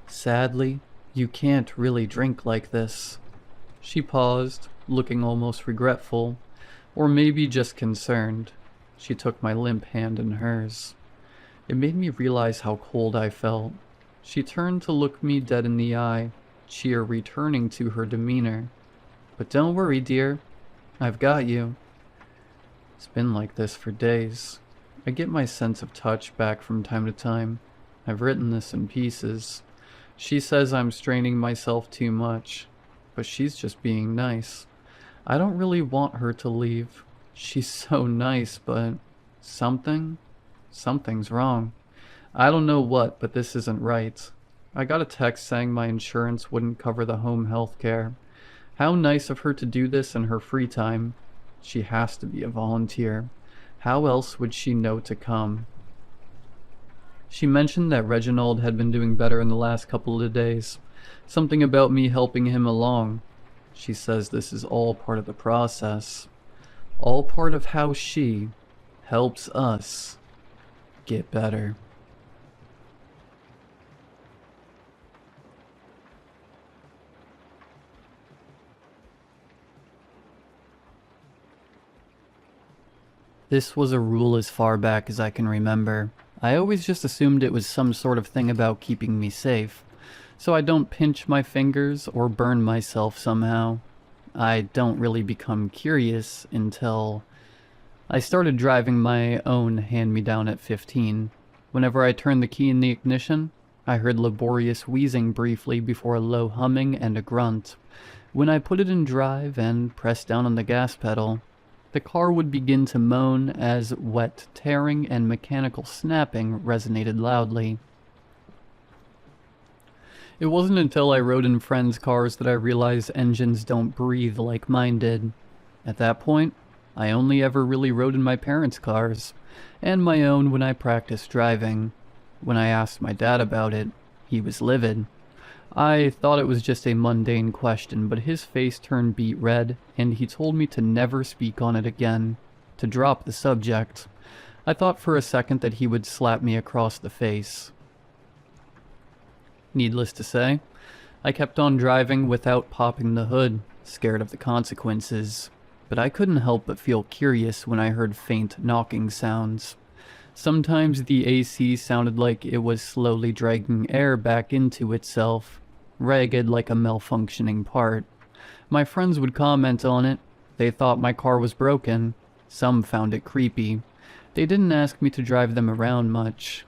"Sadly, you can't really drink like this." She paused, looking almost regretful, or maybe just concerned. She took my limp hand in hers. It made me realize how cold I felt. She turned to look me dead in the eye, cheer returning to her demeanor. "But don't worry, dear. I've got you." It's been like this for days. I get my sense of touch back from time to time. I've written this in pieces. She says I'm straining myself too much, but she's just being nice. I don't really want her to leave. She's so nice, but something's wrong. I don't know what, but this isn't right. I got a text saying my insurance wouldn't cover the home health care. How nice of her to do this in her free time. She has to be a volunteer. How else would she know to come? She mentioned that Reginald had been doing better in the last couple of days. Something about me helping him along. She says this is all part of the process. All part of how she helps us get better. This was a rule as far back as I can remember. I always just assumed it was some sort of thing about keeping me safe, so I don't pinch my fingers or burn myself somehow. I don't really become curious until I started driving my own hand-me-down at 15. Whenever I turned the key in the ignition, I heard laborious wheezing briefly before a low humming and a grunt. When I put it in drive and pressed down on the gas pedal, the car would begin to moan as wet tearing and mechanical snapping resonated loudly. It wasn't until I rode in friends' cars that I realized engines don't breathe like mine did. At that point, I only ever really rode in my parents' cars, and my own when I practiced driving. When I asked my dad about it, he was livid. I thought it was just a mundane question, but his face turned beet red, and he told me to never speak on it again, to drop the subject. I thought for a second that he would slap me across the face. Needless to say, I kept on driving without popping the hood, scared of the consequences. But I couldn't help but feel curious when I heard faint knocking sounds. Sometimes the AC sounded like it was slowly dragging air back into itself, ragged like a malfunctioning part. My friends would comment on it. They thought my car was broken. Some found it creepy. They didn't ask me to drive them around much.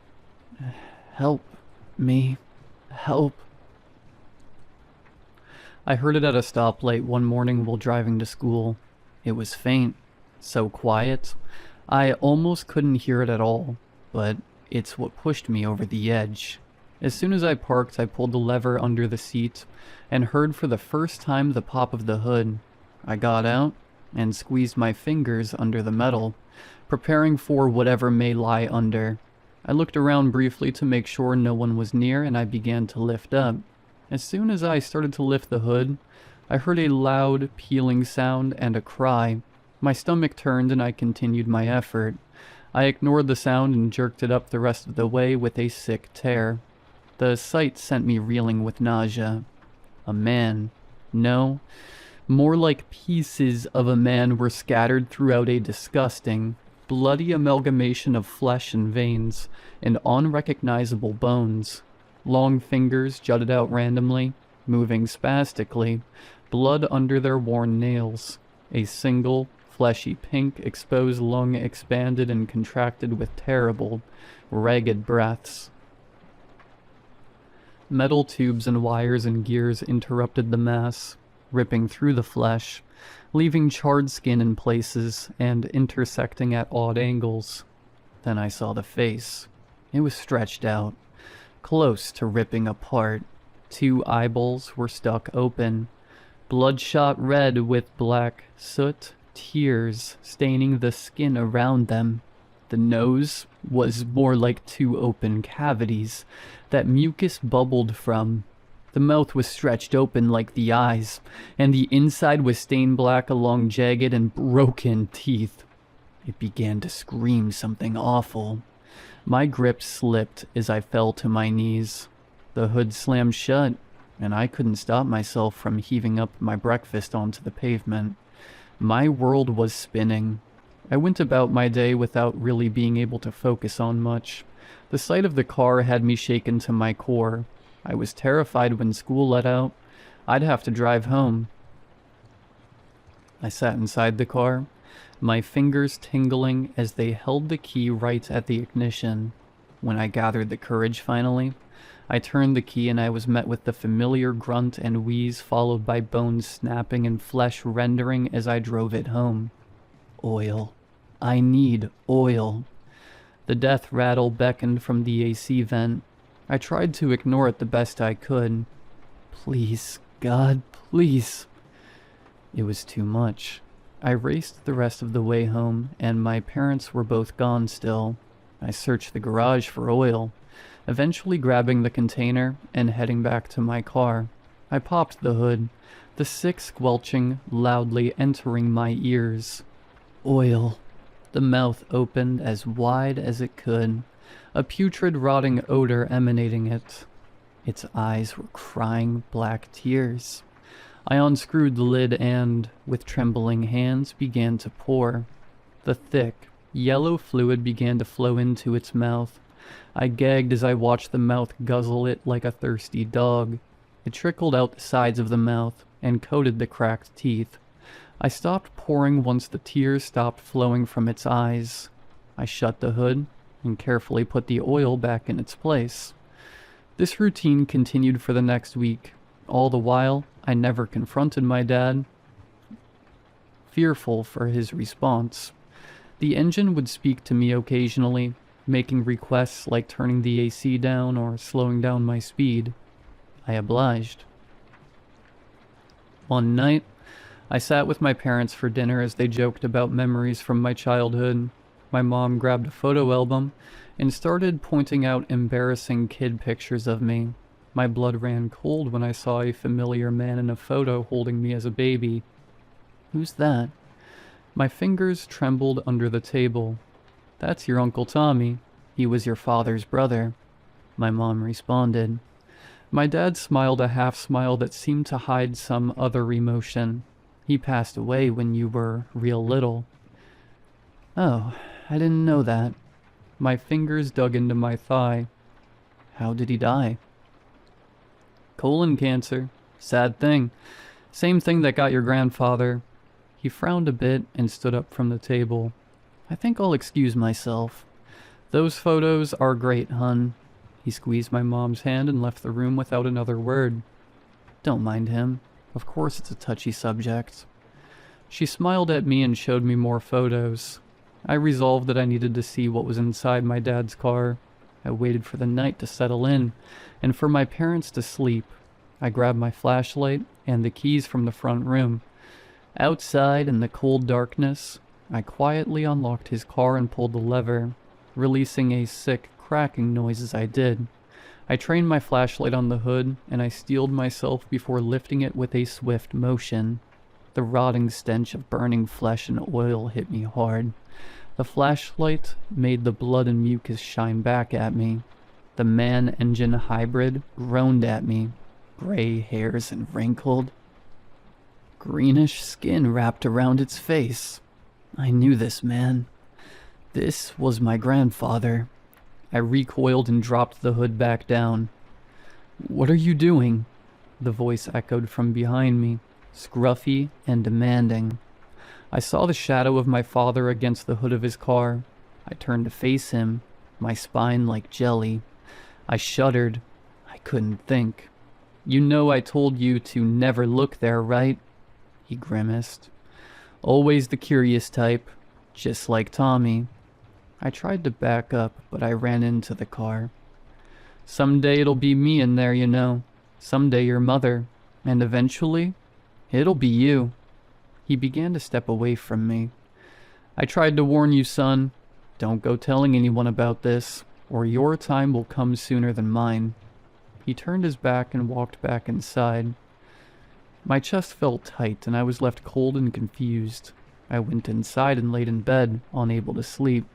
Help me. Help. I heard it at a stoplight one morning while driving to school. It was faint, so quiet, I almost couldn't hear it at all, but it's what pushed me over the edge. As soon as I parked, I pulled the lever under the seat and heard for the first time the pop of the hood. I got out and squeezed my fingers under the metal, preparing for whatever may lie under. I looked around briefly to make sure no one was near, and I began to lift up. As soon as I started to lift the hood, I heard a loud, pealing sound and a cry. My stomach turned and I continued my effort. I ignored the sound and jerked it up the rest of the way with a sick tear. The sight sent me reeling with nausea. A man. No, more like pieces of a man were scattered throughout a disgusting, bloody amalgamation of flesh and veins and unrecognizable bones. Long fingers jutted out randomly, moving spastically, blood under their worn nails. A single, fleshy pink exposed lung expanded and contracted with terrible, ragged breaths. Metal tubes and wires and gears interrupted the mass, ripping through the flesh, leaving charred skin in places and intersecting at odd angles. Then I saw the face. It was stretched out, close to ripping apart. 2 eyeballs were stuck open, bloodshot red with black soot, tears staining the skin around them. The nose was more like 2 open cavities that mucus bubbled from. The mouth was stretched open like the eyes, and the inside was stained black along jagged and broken teeth. It began to scream something awful. My grip slipped as I fell to my knees. The hood slammed shut, and I couldn't stop myself from heaving up my breakfast onto the pavement. My world was spinning. I went about my day without really being able to focus on much. The sight of the car had me shaken to my core. I was terrified when school let out. I'd have to drive home. I sat inside the car, my fingers tingling as they held the key right at the ignition. When I gathered the courage finally, I turned the key and I was met with the familiar grunt and wheeze followed by bones snapping and flesh rendering as I drove it home. Oil. I need oil. The death rattle beckoned from the AC vent. I tried to ignore it the best I could. Please, God, please. It was too much. I raced the rest of the way home, and my parents were both gone still. I searched the garage for oil, eventually grabbing the container and heading back to my car. I popped the hood, the sick squelching loudly entering my ears. Oil. The mouth opened as wide as it could, a putrid rotting odor emanating it. Its eyes were crying black tears. I unscrewed the lid and, with trembling hands, began to pour. The thick, yellow fluid began to flow into its mouth. I gagged as I watched the mouth guzzle it like a thirsty dog. It trickled out the sides of the mouth and coated the cracked teeth. I stopped pouring once the tears stopped flowing from its eyes. I shut the hood and carefully put the oil back in its place. This routine continued for the next week. All the while, I never confronted my dad, fearful for his response. The engine would speak to me occasionally, making requests like turning the AC down or slowing down my speed. I obliged. One night, I sat with my parents for dinner as they joked about memories from my childhood. My mom grabbed a photo album and started pointing out embarrassing kid pictures of me. My blood ran cold when I saw a familiar man in a photo holding me as a baby. Who's that? My fingers trembled under the table. That's your Uncle Tommy. He was your father's brother. My mom responded. My dad smiled a half smile that seemed to hide some other emotion. He passed away when you were real little. Oh, I didn't know that. My fingers dug into my thigh. How did he die? Colon cancer. Sad thing. Same thing that got your grandfather. He frowned a bit and stood up from the table. I think I'll excuse myself. Those photos are great, hun. He squeezed my mom's hand and left the room without another word. Don't mind him. Of course it's a touchy subject. She smiled at me and showed me more photos. I resolved that I needed to see what was inside my dad's car. I waited for the night to settle in, and for my parents to sleep. I grabbed my flashlight and the keys from the front room. Outside in the cold darkness, I quietly unlocked his car and pulled the lever, releasing a sick, cracking noise as I did. I trained my flashlight on the hood, and I steeled myself before lifting it with a swift motion. The rotting stench of burning flesh and oil hit me hard. The flashlight made the blood and mucus shine back at me. The man-engine hybrid groaned at me, gray hairs and wrinkled. Greenish skin wrapped around its face. I knew this man. This was my grandfather. I recoiled and dropped the hood back down. "What are you doing?" The voice echoed from behind me, scruffy and demanding. I saw the shadow of my father against the hood of his car. I turned to face him, my spine like jelly. I shuddered. I couldn't think. "You know I told you to never look there, right?" He grimaced. "Always the curious type, just like Tommy." I tried to back up, but I ran into the car. "Someday it'll be me in there, you know. Someday your mother. And eventually, it'll be you." He began to step away from me. "I tried to warn you, son. Don't go telling anyone about this, or your time will come sooner than mine." He turned his back and walked back inside. My chest felt tight, and I was left cold and confused. I went inside and laid in bed, unable to sleep.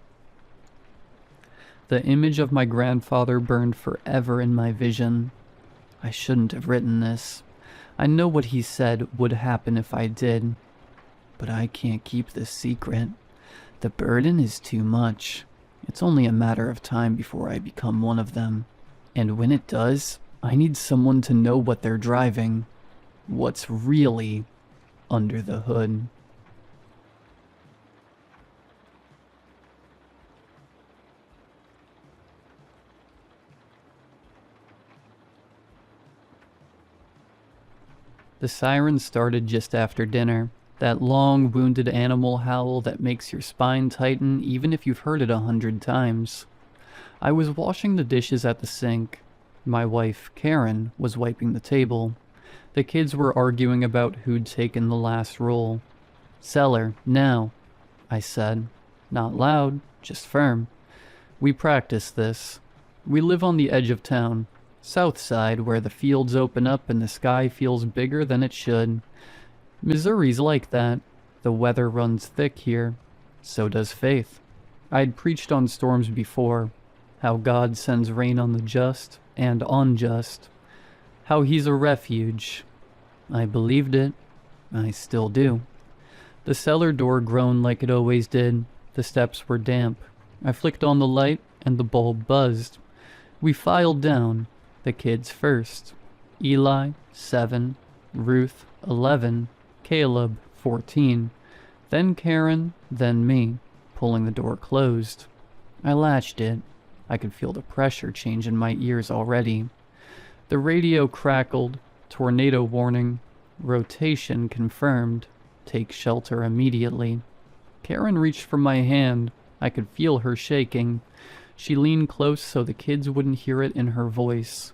The image of my grandfather burned forever in my vision. I shouldn't have written this. I know what he said would happen if I did. But I can't keep this secret. The burden is too much. It's only a matter of time before I become one of them. And when it does, I need someone to know what they're driving. What's really under the hood. The siren started just after dinner. That long, wounded animal howl that makes your spine tighten even if you've heard it 100 times. I was washing the dishes at the sink. My wife, Karen, was wiping the table. The kids were arguing about who'd taken the last roll. "Cellar, now," I said. Not loud, just firm. "We practice this. We live on the edge of town. South side, where the fields open up and the sky feels bigger than it should. Missouri's like that. The weather runs thick here. So does faith. I'd preached on storms before. How God sends rain on the just and unjust. How he's a refuge. I believed it. I still do." The cellar door groaned like it always did. The steps were damp. I flicked on the light and the bulb buzzed. We filed down. The kids first. Eli, 7. Ruth, 11. Caleb, 14. Then Karen, then me, pulling the door closed. I latched it. I could feel the pressure change in my ears already. The radio crackled. Tornado warning. Rotation confirmed. Take shelter immediately. Karen reached for my hand. I could feel her shaking. She leaned close so the kids wouldn't hear it in her voice.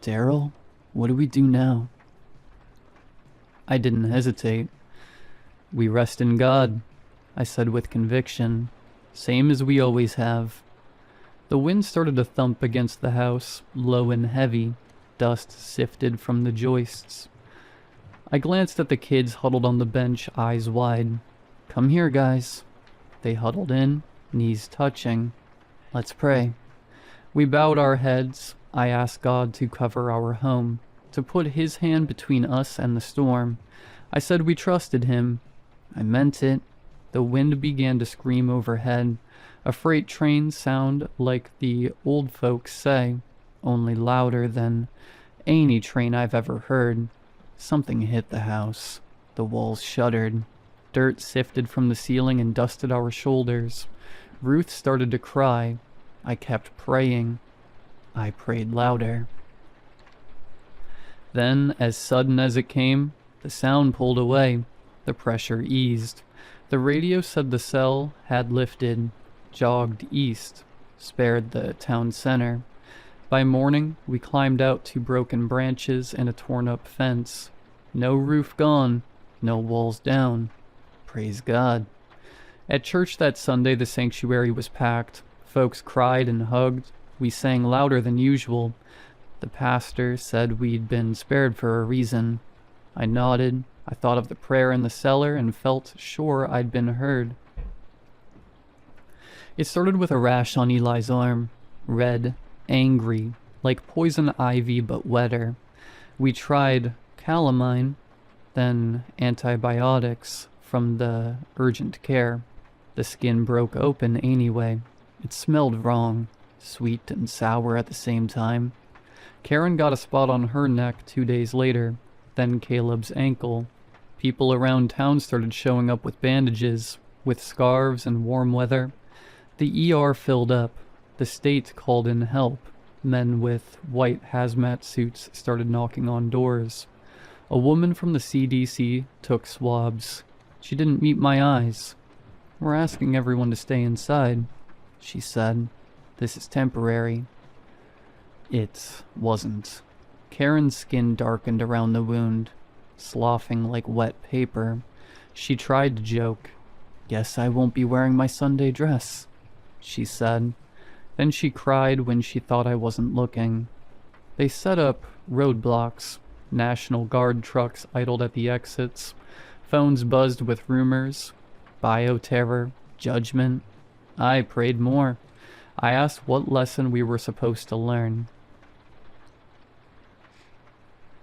"Daryl, what do we do now?" I didn't hesitate. "We rest in God," I said with conviction. "Same as we always have." The wind started to thump against the house, low and heavy. Dust sifted from the joists. I glanced at the kids huddled on the bench, eyes wide. "Come here, guys." They huddled in, knees touching. "Let's pray." We bowed our heads. I asked God to cover our home, to put his hand between us and the storm. I said we trusted him. I meant it. The wind began to scream overhead. A freight train sound like the old folks say, only louder than any train I've ever heard. Something hit the house. The walls shuddered. Dirt sifted from the ceiling and dusted our shoulders. Ruth started to cry. I kept praying. I prayed louder. Then, as sudden as it came, The sound pulled away. The pressure eased. The radio said the cell had lifted, jogged east, spared the town center. By morning, we climbed out to broken branches and a torn-up fence. No roof gone, no walls down. Praise God. At church that Sunday, the sanctuary was packed. Folks cried and hugged. We sang louder than usual. The pastor said we'd been spared for a reason. I nodded. I thought of the prayer in the cellar and felt sure I'd been heard. It started with a rash on Eli's arm. Red, angry, like poison ivy but wetter. We tried calamine, then antibiotics from the urgent care. The skin broke open anyway. It smelled wrong, sweet and sour at the same time. Karen got a spot on her neck 2 days later, then Caleb's ankle. People around town started showing up with bandages, with scarves and warm weather. The ER filled up. The state called in help. Men with white hazmat suits started knocking on doors. A woman from the CDC took swabs. She didn't meet my eyes. "We're asking everyone to stay inside," she said. "This is temporary." It wasn't. Karen's skin darkened around the wound, sloughing like wet paper. She tried to joke. "Guess I won't be wearing my Sunday dress," she said. Then she cried when she thought I wasn't looking. They set up roadblocks. National Guard trucks idled at the exits. Phones buzzed with rumors. Bioterror. Judgment. I prayed more. I asked what lesson we were supposed to learn.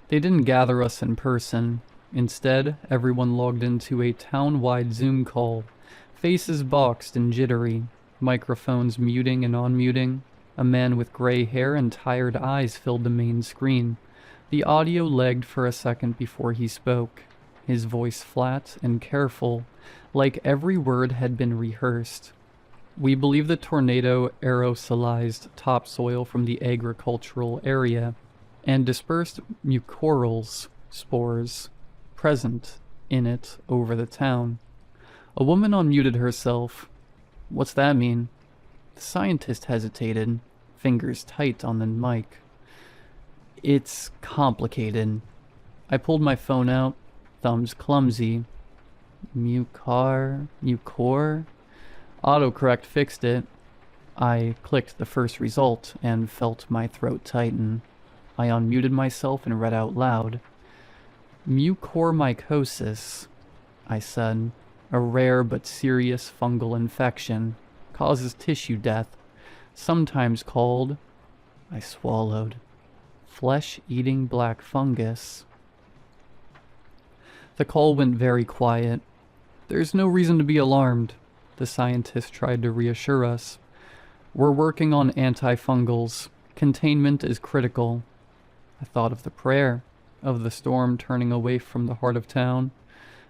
They didn't gather us in person. Instead, everyone logged into a town-wide Zoom call. Faces boxed and jittery. Microphones muting and unmuting. A man with gray hair and tired eyes filled the main screen. The audio lagged for a second before he spoke. His voice flat and careful, like every word had been rehearsed. "We believe the tornado aerosolized topsoil from the agricultural area and dispersed mucorals, spores, present in it over the town." A woman unmuted herself. "What's that mean?" The scientist hesitated, fingers tight on the mic. "It's complicated." I pulled my phone out, thumbs clumsy. Mucor? Autocorrect fixed it. I clicked the first result and felt my throat tighten. I unmuted myself and read out loud. "Mucormycosis," I said. "A rare but serious fungal infection. Causes tissue death. Sometimes called," I swallowed, "flesh-eating black fungus." The call went very quiet. "There's no reason to be alarmed," the scientist tried to reassure us. "We're working on antifungals. Containment is critical." I thought of the prayer, of the storm turning away from the heart of town,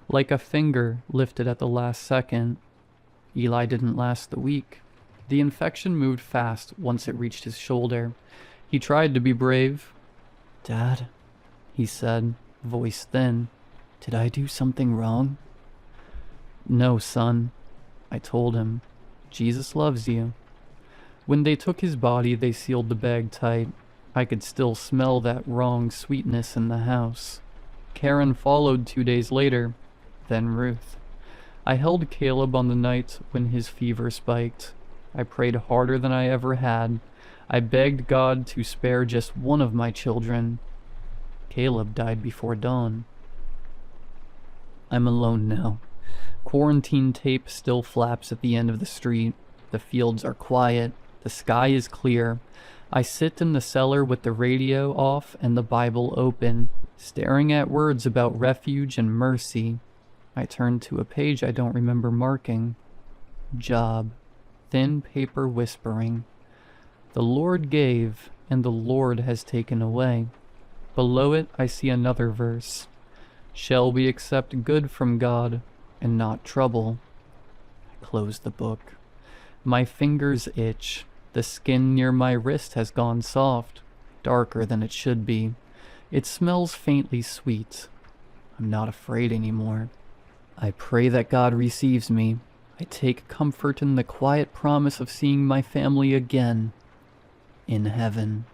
like a finger lifted at the last second. Eli didn't last the week. The infection moved fast once it reached his shoulder. He tried to be brave. "Dad," he said, voice thin, "did I do something wrong?" "No, son," I told him. "Jesus loves you." When they took his body, they sealed the bag tight. I could still smell that wrong sweetness in the house. Karen followed 2 days later, then Ruth. I held Caleb on the night when his fever spiked. I prayed harder than I ever had. I begged God to spare just one of my children. Caleb died before dawn. I'm alone now. Quarantine tape still flaps at the end of the street. The fields are quiet. The sky is clear. I sit in the cellar with the radio off and the Bible open, staring at words about refuge and mercy. I turn to a page I don't remember marking. Job. Thin paper whispering. The Lord gave, and the Lord has taken away. Below it I see another verse. Shall we accept good from God and not trouble? I close the book. My fingers itch. The skin near my wrist has gone soft, darker than it should be. It smells faintly sweet. I'm not afraid anymore. I pray that God receives me. I take comfort in the quiet promise of seeing my family again in heaven.